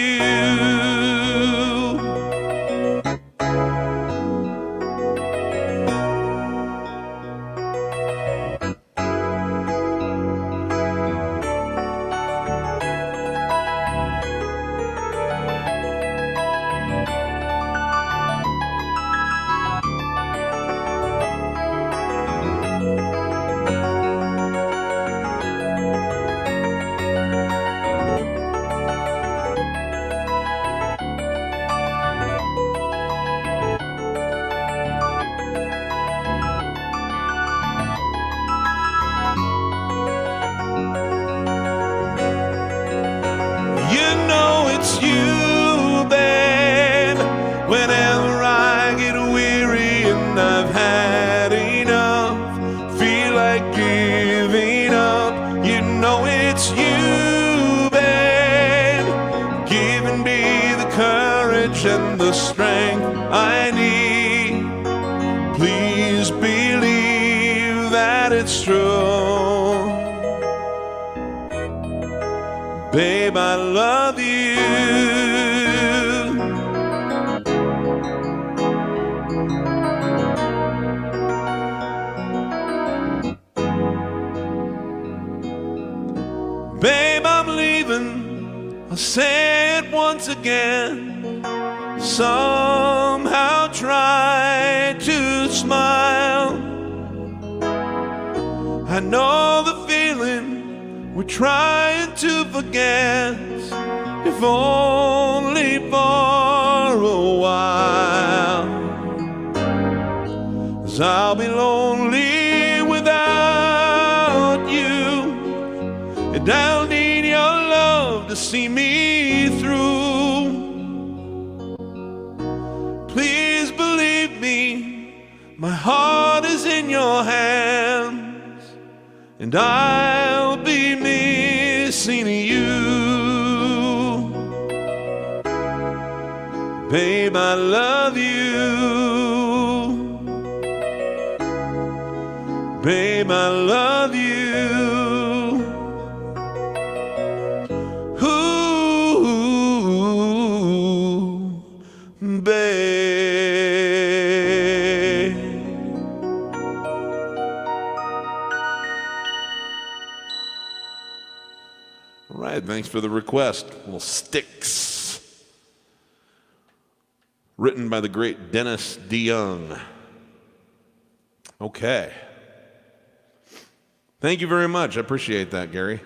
And the strength I need. Please believe that it's true. Babe, I love you. Babe, I'm leaving. I'll say it once again. Somehow try to smile. I know the feeling we're trying to forget, if only for a while. 'Cause I'll be lonely without you, and I'll need your love to see me through. Please believe me, my heart is in your hands, and I'll be missing you. Babe, I love you. Babe, I love you. All right, thanks for the request. Little Styx. written by the great Dennis DeYoung. Okay. Thank you very much. I appreciate that, Gary.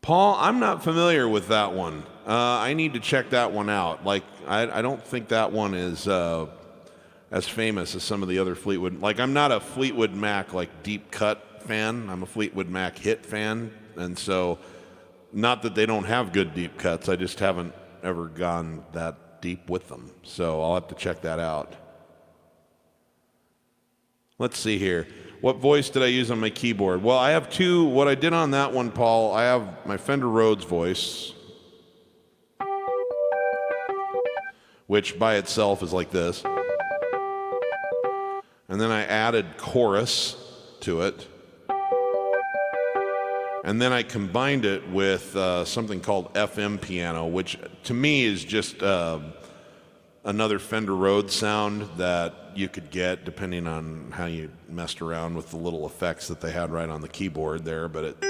Paul, I'm not familiar with that one. I need to check that one out. Like, I don't think that one is as famous as some of the other Fleetwood. Like, I'm not a Fleetwood Mac, like, deep cut fan. I'm a Fleetwood Mac hit fan. And so, not that they don't have good deep cuts. I just haven't ever gone that deep with them. So, I'll have to check that out. Let's see here. What voice did I use on my keyboard? Well, I have two. What I did on that one, Paul, I have my Fender Rhodes voice, which by itself is like this. And then I added chorus to it. And then I combined it with something called FM piano, which to me is just another Fender Rhodes sound that you could get depending on how you messed around with the little effects that they had right on the keyboard there, but it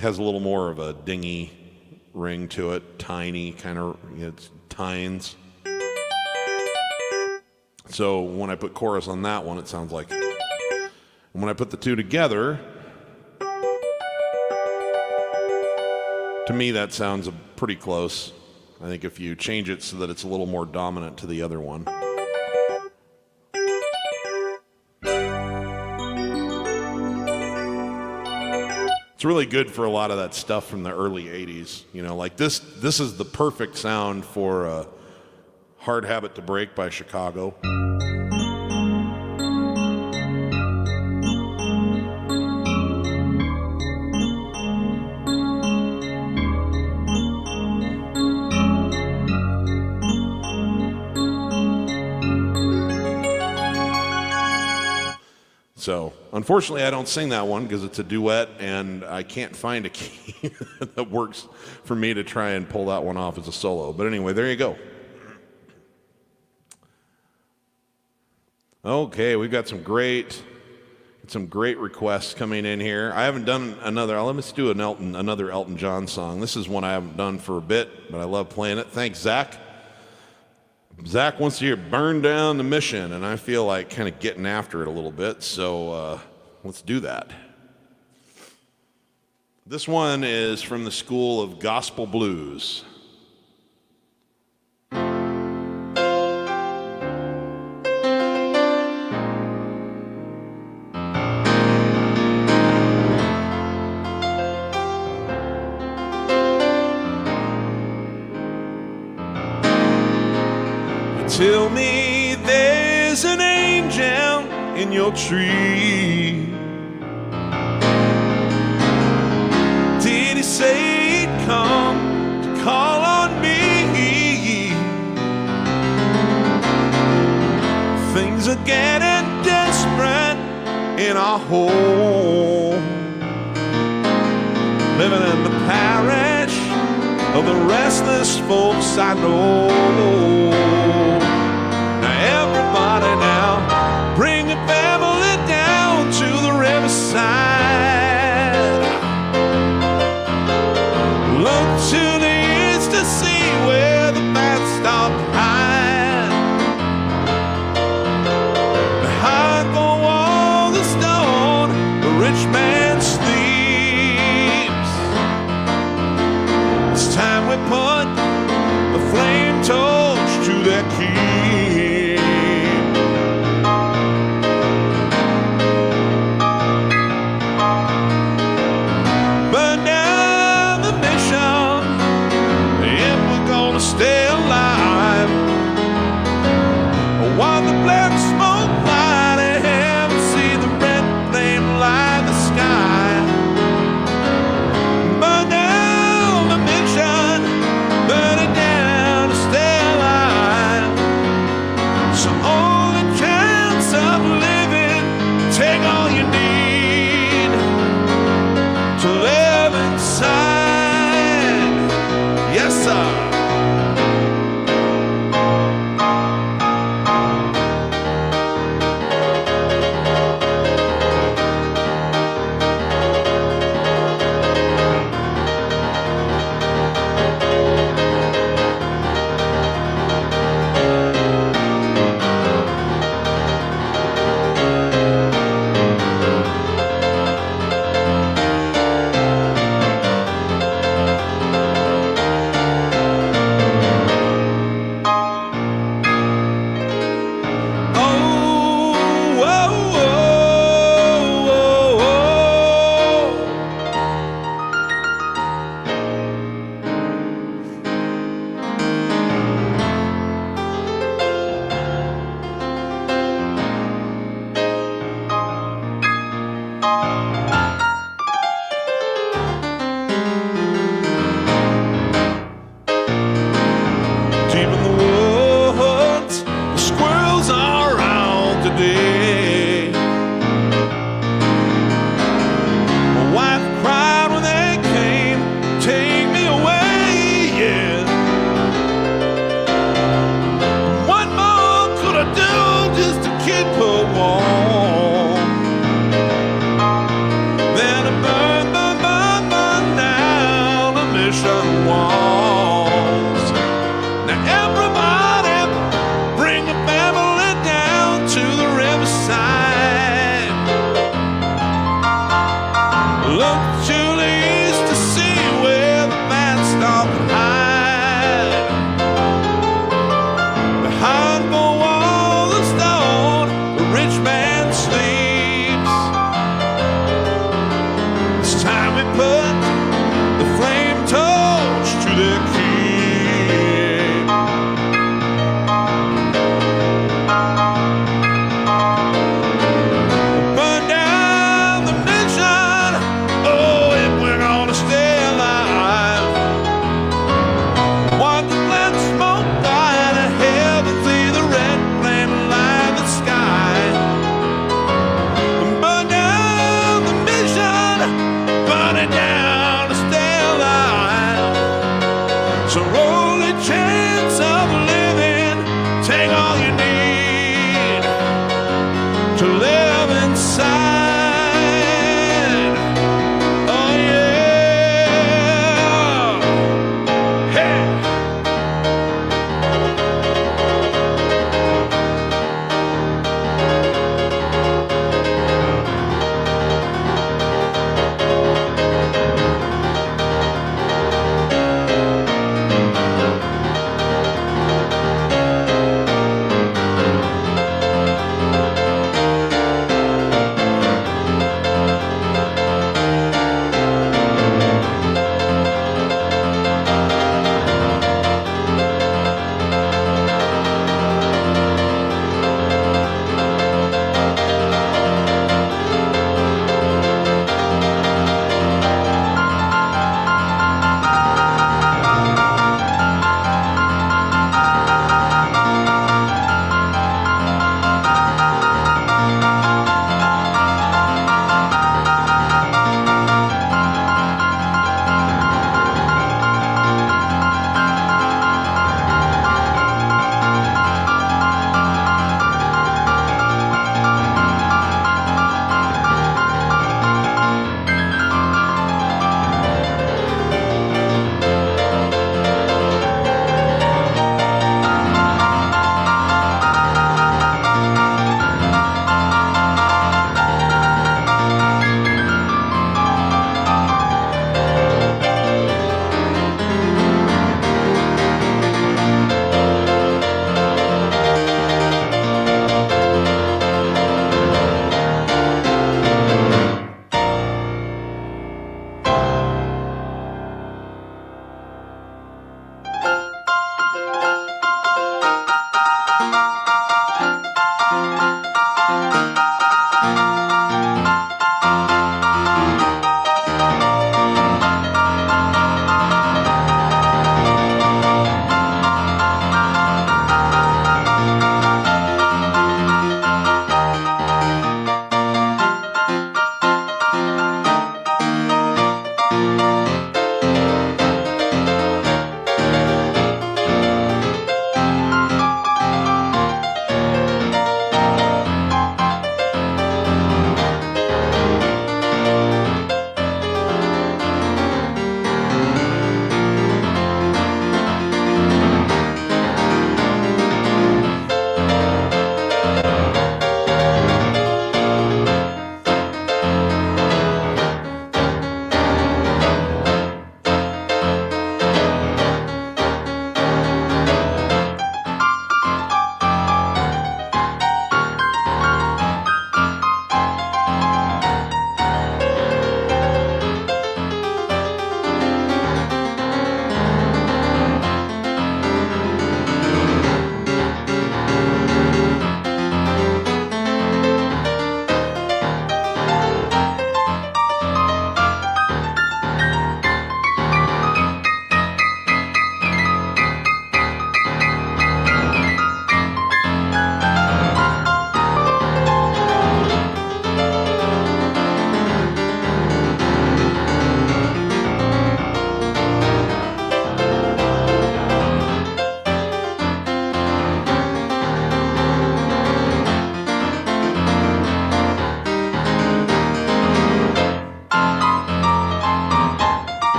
has a little more of a dingy ring to it, tiny kind of, it's tines. So when I put chorus on that one, it sounds like, and when I put the two together, to me that sounds pretty close. I think if you change it so that it's a little more dominant to the other one. It's really good for a lot of that stuff from the early 80s. You know, like this is the perfect sound for Hard Habit to Break by Chicago. So, unfortunately, I don't sing that one because it's a duet, and I can't find a key that works for me to try and pull that one off as a solo. But anyway, there you go. Okay, we've got some great requests coming in here. I haven't done another. Let's do another Elton John song. This is one I haven't done for a bit, but I love playing it. Thanks, Zach. Zach wants to hear Burn Down the Mission, and I feel like kind of getting after it a little bit, so let's do that. This one is from the school of gospel blues. Tell me there's an angel in your tree. Did he say he'd come to call on me? Things are getting desperate in our home, living in the parish of the restless folks I know. Everybody now, bring your family down to the riverside. Look to the east to see where the bats stop hide. Behind the wall of stone, the rich man sleeps. It's time we put the flame torch to their keep. Burn down the mission, prison walls. Now everybody bring a family down to the riverside. Look to the east to see where the band stop and hide. Behind the wall of stone, the rich man sleeps. It's time we put the flame torch to their keep. Burn down the mission, oh, if we're gonna stay alive. Want to let smoke fire to heaven, see the red flame light the sky. Burn down the mission, burn it down to stay alive. So only chance of living, take all you need to live inside. Oh yeah. Hey.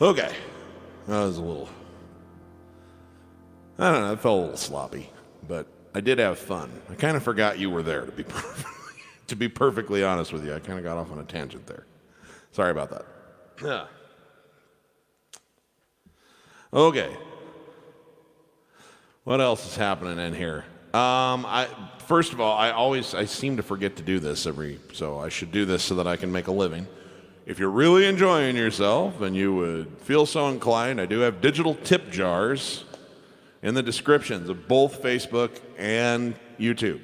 Okay. That was a little, I don't know, it felt a little sloppy, but I did have fun. I kind of forgot you were there, to be perfectly honest with you. I kind of got off on a tangent there. Sorry about that. Yeah. Okay. What else is happening in here? First of all, I seem to forget to do this so I should do this so that I can make a living. If you're really enjoying yourself and you would feel so inclined, I do have digital tip jars in the descriptions of both Facebook and YouTube,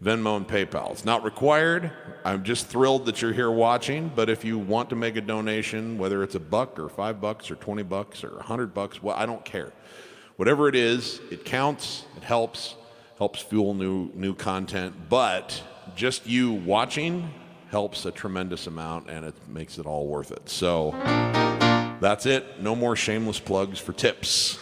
Venmo and PayPal. It's not required. I'm just thrilled that you're here watching, but if you want to make a donation, whether it's $1 or $5 or $20 or $100, well, I don't care. Whatever it is, it counts, it helps fuel new content, but just you watching helps a tremendous amount, and it makes it all worth it. So that's it. No more shameless plugs for tips.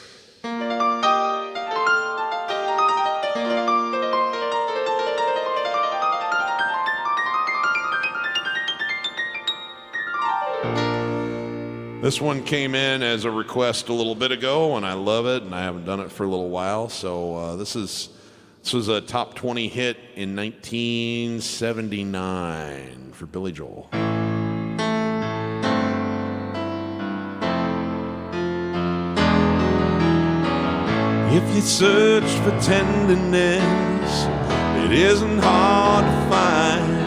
This one came in as a request a little bit ago, and I love it, and I haven't done it for a little while. So this was a top 20 hit in 1979 for Billy Joel. If you search for tenderness, it isn't hard to find.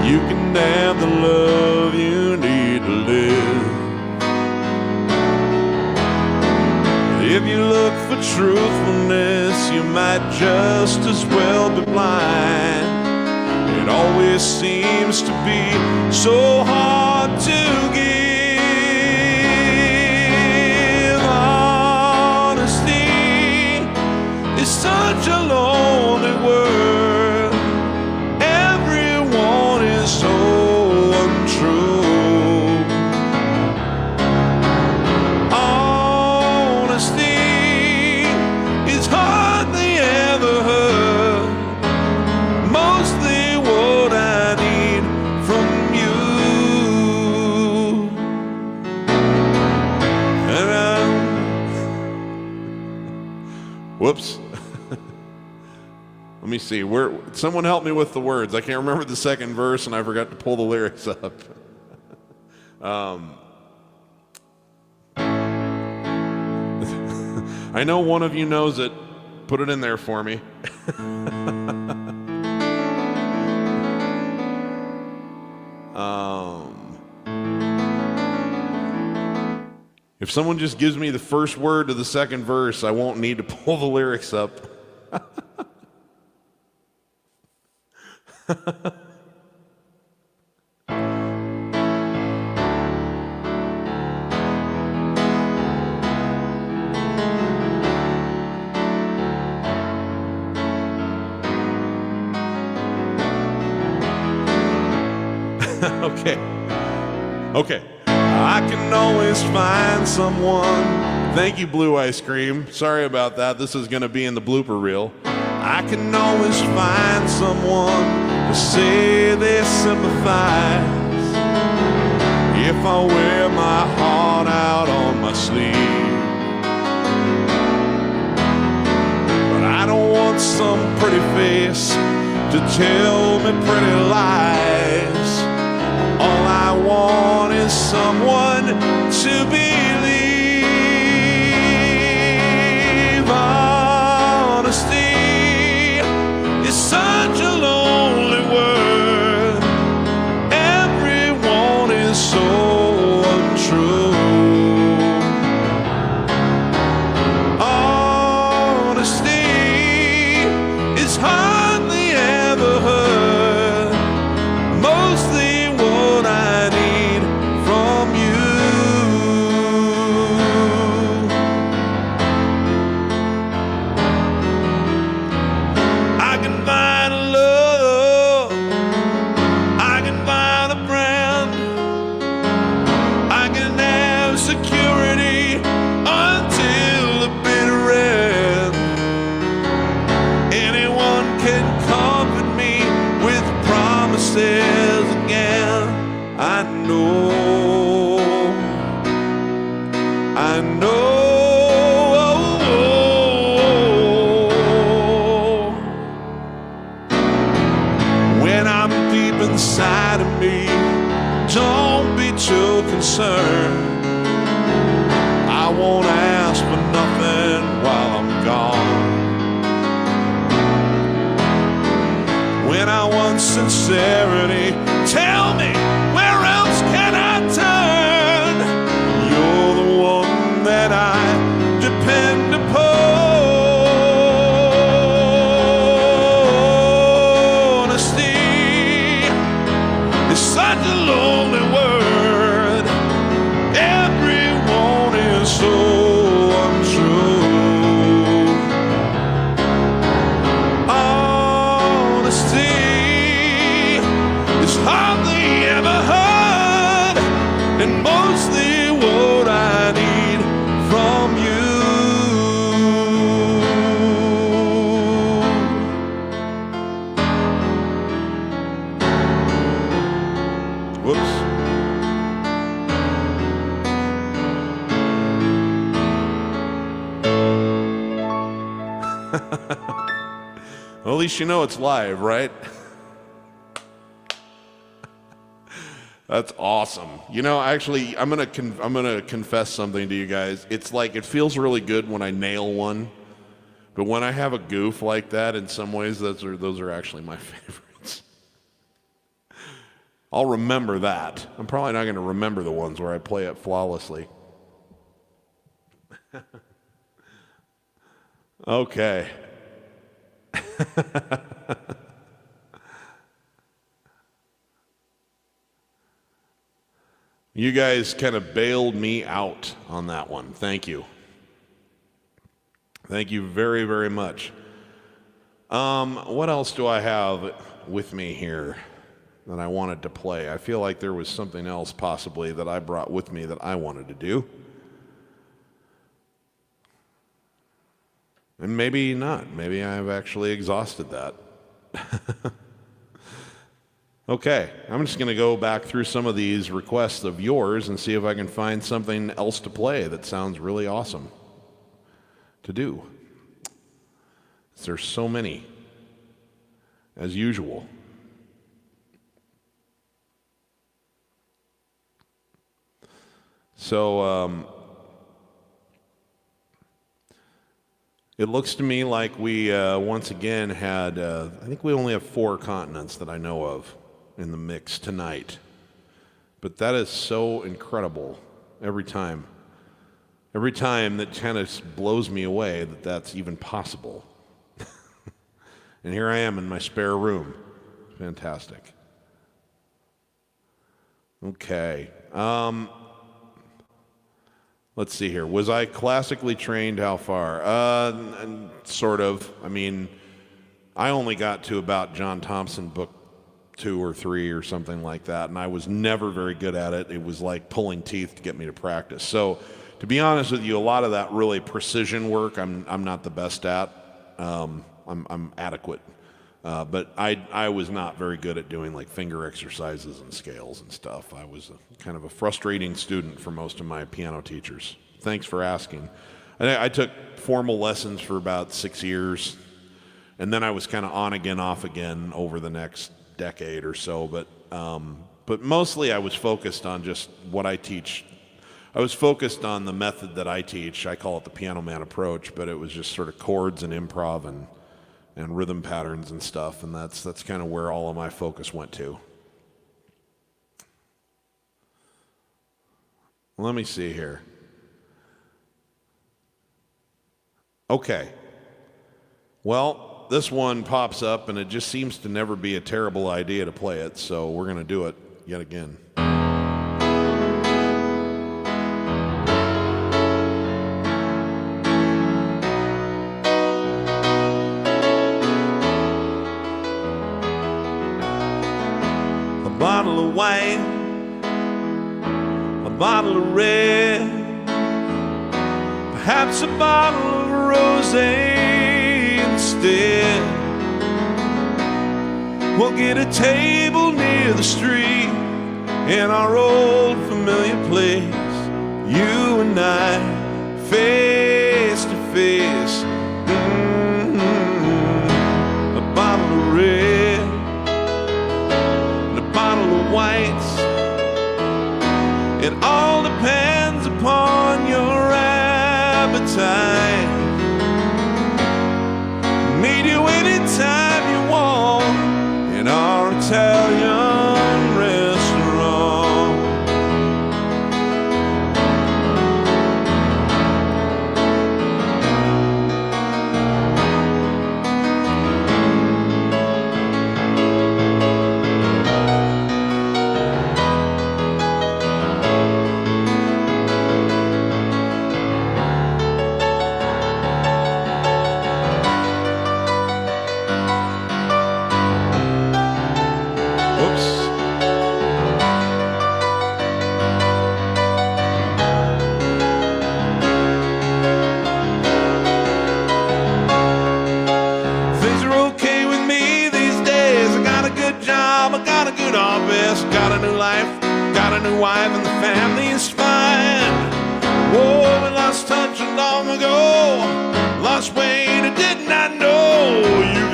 You can have the love you need to live. If you look for truthfulness, you might just as well be blind. It always seems to be so hard to give. Honesty is such a lonely word. Everyone is so untrue. Whoops. Let me see. Someone help me with the words. I can't remember the second verse, and I forgot to pull the lyrics up. I know one of you knows it. Put it in there for me. If someone just gives me the first word of the second verse, I won't need to pull the lyrics up. Okay. I can always find someone. Thank you, Blue Ice Cream. Sorry about that. This is going to be in the blooper reel. I can always find someone to say they sympathize if I wear my heart out on my sleeve. But I don't want some pretty face to tell me pretty lies. All I want is someone to believe. Honesty is such a lonely word. Everyone is so untrue. Honesty is hardly ever heard. Mostly what I need from you. sincerity. Tell me, where else can I turn? You're the one that I depend upon. Honesty is such a lonely word. Everyone is so untrue. Hardly ever heard, and mostly what I need from you. Whoops. Well, at least you know it's live, right? That's awesome. You know, actually, I'm gonna confess something to you guys. It's like it feels really good when I nail one, but when I have a goof like that, in some ways, those are actually my favorites. I'll remember that. I'm probably not going to remember the ones where I play it flawlessly. Okay. You guys kind of bailed me out on that one. Thank you. Thank you very, very much. What else do I have with me here that I wanted to play? I feel like there was something else possibly that I brought with me that I wanted to do. And maybe not. Maybe I've actually exhausted that. Okay, I'm just going to go back through some of these requests of yours and see if I can find something else to play that sounds really awesome to do. There's so many, as usual. So, it looks to me like we once again had, I think we only have 4 continents that I know of in the mix tonight. But that is so incredible every time. Every time that kind of blows me away that that's even possible. And here I am in my spare room. Fantastic. Okay. Let's see here. Was I classically trained? How far? Sort of. I mean, I only got to about John Thompson book 2 or 3 or something like that, and I was never very good at it. It was like pulling teeth to get me to practice. So, to be honest with you, a lot of that really precision work, I'm not the best at. I'm adequate, but I was not very good at doing like finger exercises and scales and stuff. I was kind of a frustrating student for most of my piano teachers. Thanks for asking. I took formal lessons for about 6 years, and then I was kind of on again, off again over the next decade or so. But mostly I was focused on just what I teach. I was focused on the method that I teach. I call it the Piano Man approach, but it was just sort of chords and improv and rhythm patterns and stuff, and that's kind of where all of my focus went to. Let me see here. Okay. Well, this one pops up, and it just seems to never be a terrible idea to play it, so we're going to do it yet again. A bottle of wine, a bottle of red, perhaps a bottle of rosé instead. We'll get a table near the street in our old familiar place, you and I, face to face. A bottle of red and a bottle of whites. It all depends upon your appetite. Meet you anytime you want in our Italian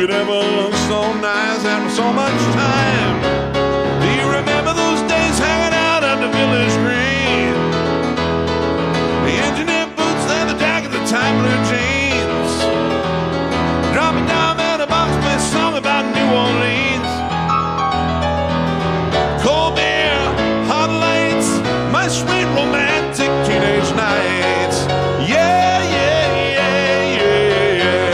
you never looked so nice after so much time. Do you remember those days hanging out at the village green? The engineer boots, leather jacket, the tight blue jeans. Dropping down at a box play song about New Orleans. Cold beer, hot lights, my sweet romantic teenage nights. Yeah, yeah, yeah, yeah, yeah.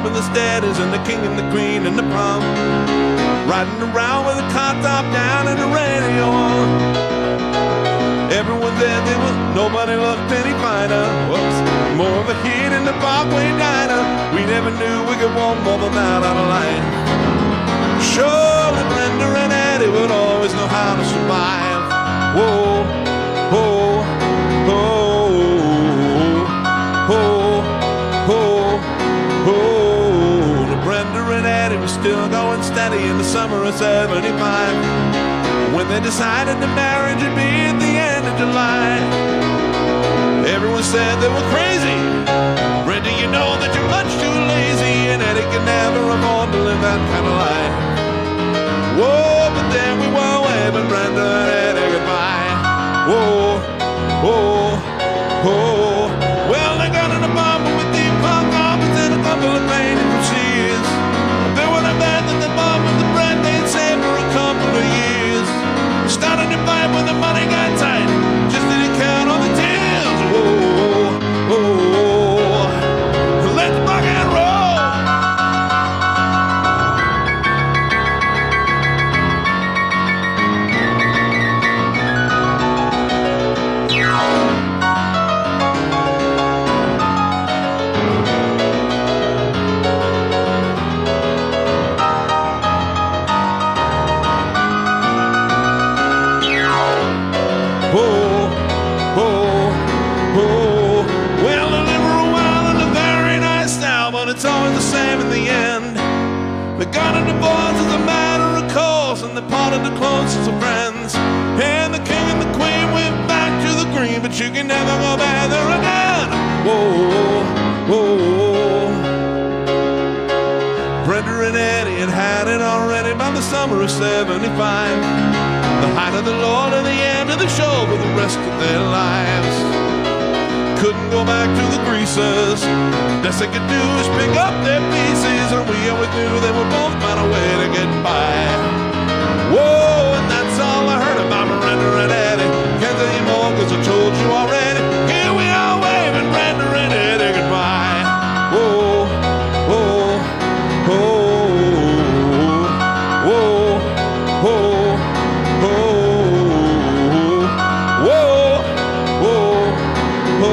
The steadies and the king and the queen and the prom, riding around with a car top down and the radio on. Everyone there, nobody looked any finer. Whoops, more of a hit in the Parkway diner. We never knew we could want more than that out of life. Surely Brenda and Eddie would always know how to survive. Whoa, whoa, whoa, whoa, whoa, whoa. Brenda and Eddie were still going steady in the summer of '75 when they decided the marriage would be at the end of July. Everyone said they were crazy. Brenda, you know that you're much too lazy, and Eddie can never afford to live that kind of life. Whoa, but then we were waving Brenda and Eddie goodbye. Whoa, whoa, whoa. Well, they got an apartment with deep park office and a couple of rainy proceeds. They would have bet that the bomb with the bread they'd saved for a couple of years. Started to fight when the money got tight, just didn't count on the tears. Whoa, whoa, let's rock and roll. It's always the same in the end. They got a divorce as a matter of course, and they parted the closest of friends. And the king and the queen went back to the green, but you can never go back there again. Whoa, whoa. Brenda and Eddie had it already by the summer of '75. The height of the Lord and the end of the show for the rest of their lives. Couldn't go back to the greasers. Best they could do is pick up their pieces, and we always knew they would both find a way to get by. Whoa, and that's all I heard about Brenda and Eddie. Can't tell you more cause I told you already. Here we are waving Brenda and Eddie goodbye. Whoa, whoa, whoa, whoa, whoa, whoa, whoa, whoa, whoa.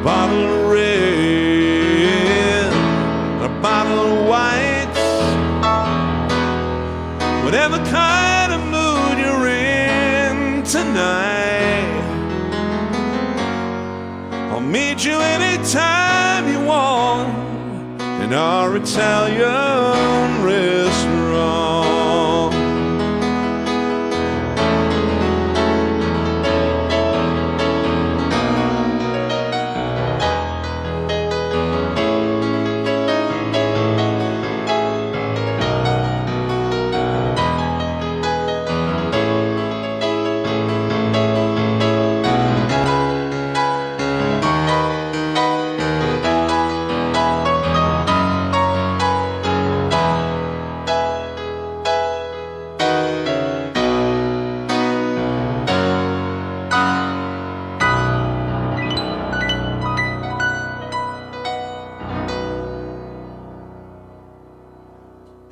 Bottle of red, a bottle of white. Whatever kind of mood you're in tonight, I'll meet you anytime you want in our Italian restaurant.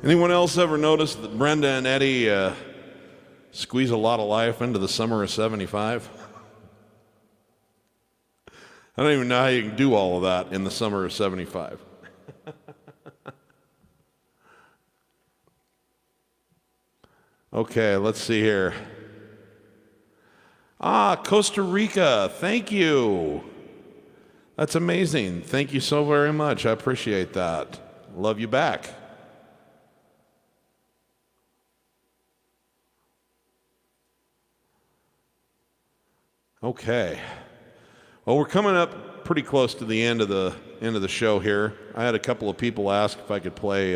Anyone else ever notice that Brenda and Eddie squeeze a lot of life into the summer of 75? I don't even know how you can do all of that in the summer of 75. Okay, let's see here. Costa Rica, thank you. That's amazing. Thank you so very much. I appreciate that. Love you back. Okay. Well, we're coming up pretty close to the end of the show here. I had a couple of people ask if I could play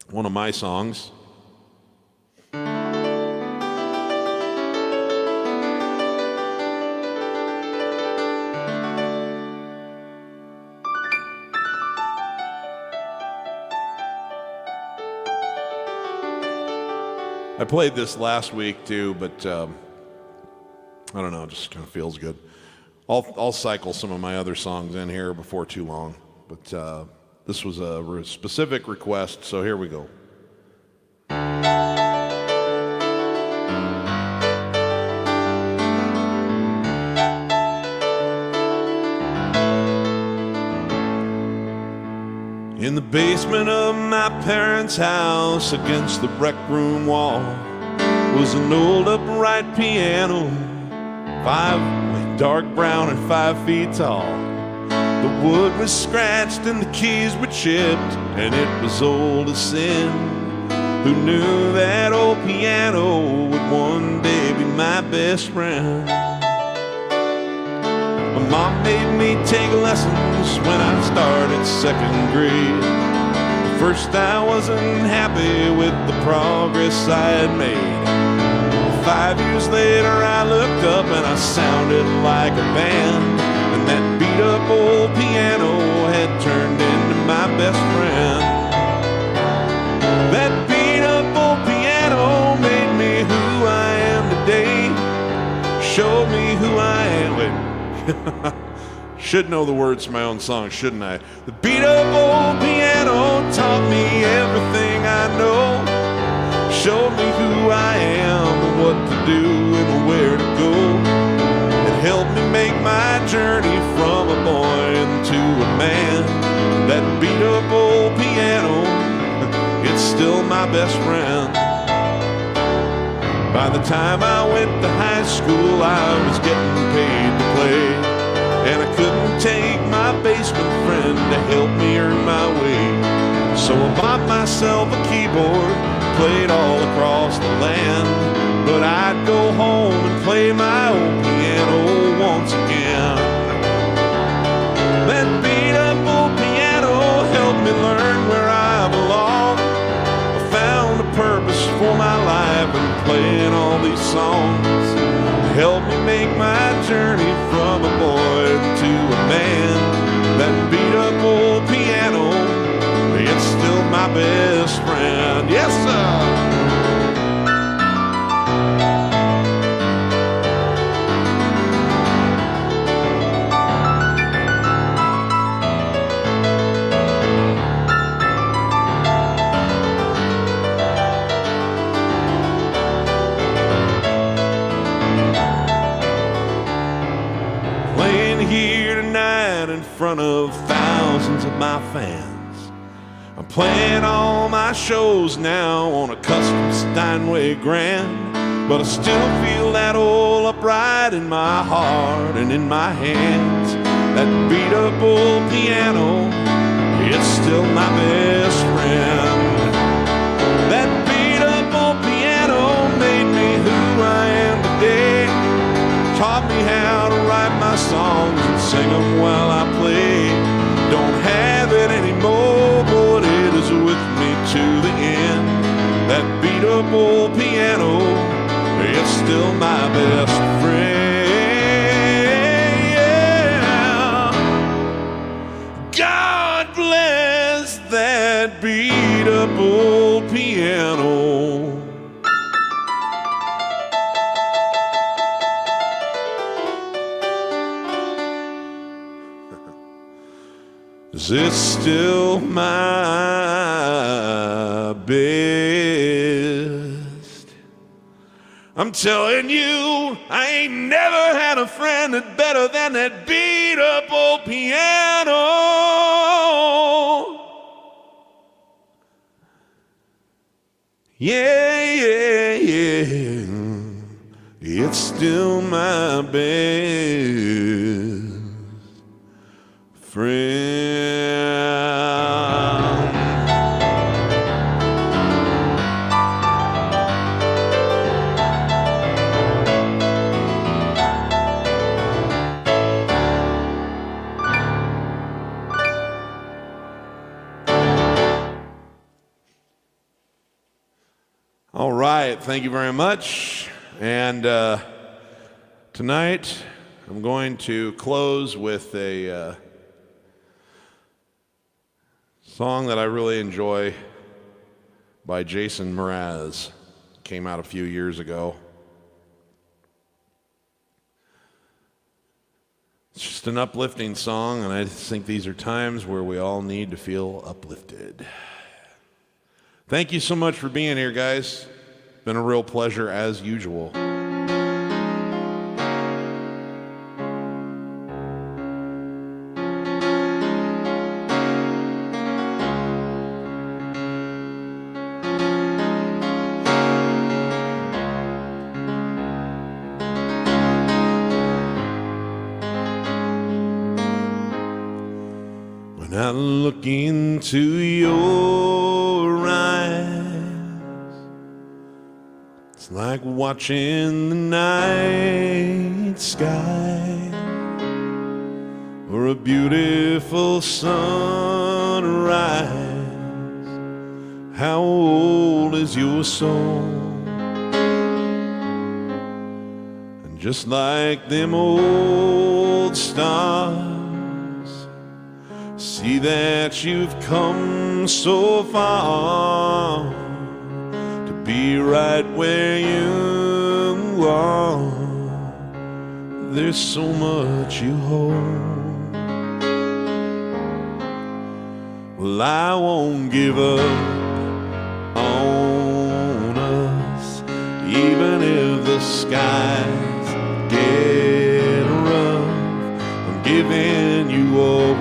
one of my songs. I played this last week too, but I don't know, it just kind of feels good. I'll cycle some of my other songs in here before too long, but this was a specific request, so here we go. In the basement of my parents' house, against the rec room wall, was an old upright piano, dark brown and 5 feet tall. The wood was scratched and the keys were chipped, and it was old as sin. Who knew that old piano would one day be my best friend? My mom made me take lessons when I started second grade. At first I wasn't happy with the progress I had made. 5 years later I looked up and I sounded like a band, and that beat up old piano had turned into my best friend. That beat up old piano made me who I am today, showed me who I am. Wait. Should know the words to my own song, shouldn't I? The beat up old piano taught me everything I know, showed me who I am and what to do and where to go. It helped me make my journey from a boy into a man. That beat up old piano, it's still my best friend. By the time I went to high school, I was getting paid to play, and I couldn't take my basement friend to help me earn my way. So I bought myself a keyboard, played all across the land, but I'd go home and play my old piano once again. That beat up old piano helped me learn where I belong. I found a purpose for my life and playing all these songs. It helped me make my journey from a boy to a man. That beat up old piano, it's still my best friend. Yes, sir. In front of thousands of my fans, I'm playing all my shows now on a custom Steinway Grand, but I still feel that old upright in my heart and in my hands. That beat up old piano, it's still my best friend. That beat up old piano made me who I am today, taught me how to write my songs and sing them while I play. Don't have it anymore, but it is with me to the end. That beat up old piano, it's still my best friend. Yeah. God bless that beat up old piano. Is it still my best. I'm telling you, I ain't never had a friend that's better than that beat up old piano. Yeah, yeah, yeah, it's still my best friend. All right, thank you very much. And tonight I'm going to close with a song that I really enjoy by Jason Mraz. Came out a few years ago. It's just an uplifting song, and I think these are times where we all need to feel uplifted. Thank you so much for being here, guys. Been a real pleasure as usual. When I look into your eyes, it's like watching the night sky or a beautiful sunrise. How old is your soul? And just like them old stars, see that you've come so far to be right where you are. There's so much you hold. Well, I won't give up on us, even if the skies get rough. I'm giving you all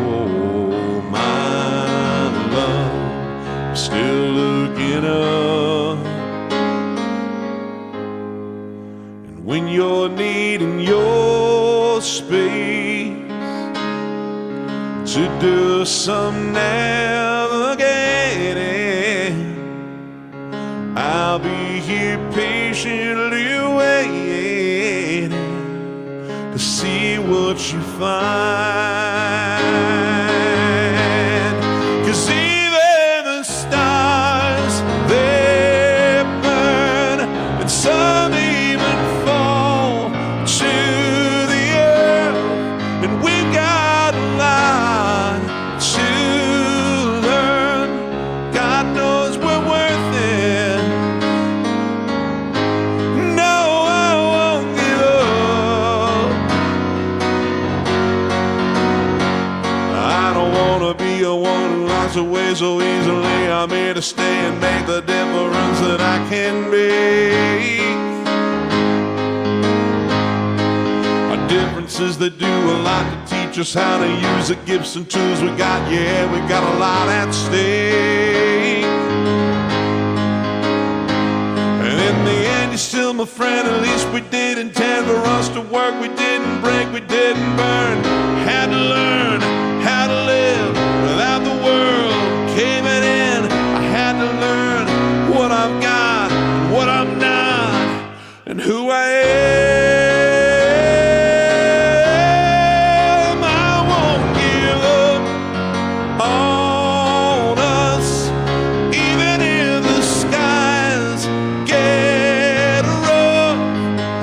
my love. I'm still looking up. And when you're needing your space to do some navigating, I'll be here patiently waiting to see what you find. 'Cause even the stars, they burn, and some even fall to the earth. And we've got a lot to learn. God knows we're worth it. No, I won't give up. I don't wanna be a one who walks away so easily. I'm here to stay and make the difference that I can make. Our differences, they do a lot to teach us how to use the gifts and tools we got. Yeah, we got a lot at stake. And in the end, you're still my friend. At least we did intend for us to work. We didn't break, we didn't burn. Had to learn how to live without the world caving in. I had to learn what I've got, what I'm not, and who I am. I won't give up on us, even if the skies get rough.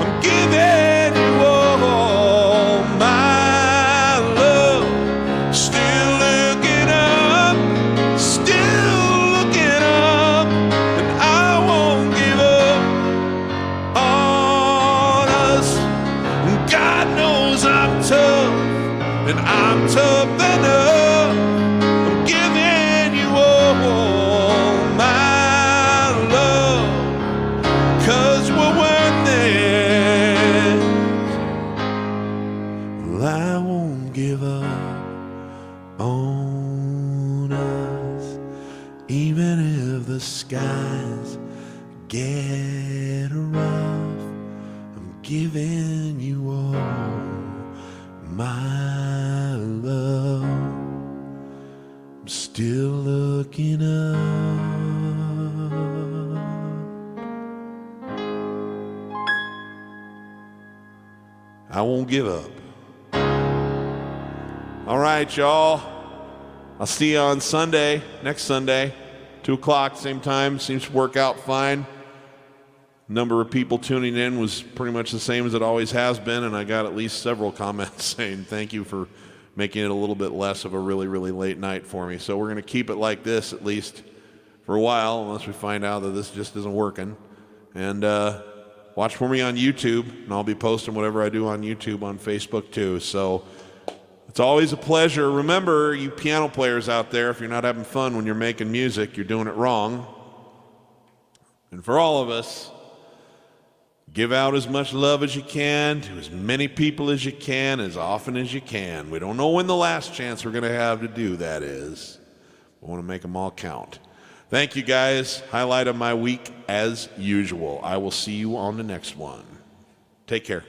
I'm giving you all my love. Still looking up, and I won't give up on us. And God knows I'm tough, and I'm tough enough. I'm giving you all my giving you all my love. I'm still looking up. I won't give up. All right, y'all. I'll see you on Sunday, next Sunday, 2 o'clock, same time. Seems to work out fine. Number of people tuning in was pretty much the same as it always has been, and I got at least several comments saying thank you for making it a little bit less of a really, really late night for me. So we're going to keep it like this at least for a while, unless we find out that this just isn't working. And watch for me on YouTube, and I'll be posting whatever I do on YouTube on Facebook too. So it's always a pleasure. Remember, you piano players out there, if you're not having fun when you're making music, you're doing it wrong. And for all of us, give out as much love as you can to as many people as you can, as often as you can. We don't know when the last chance we're going to have to do that is. We want to make them all count. Thank you, guys. Highlight of my week as usual. I will see you on the next one. Take care.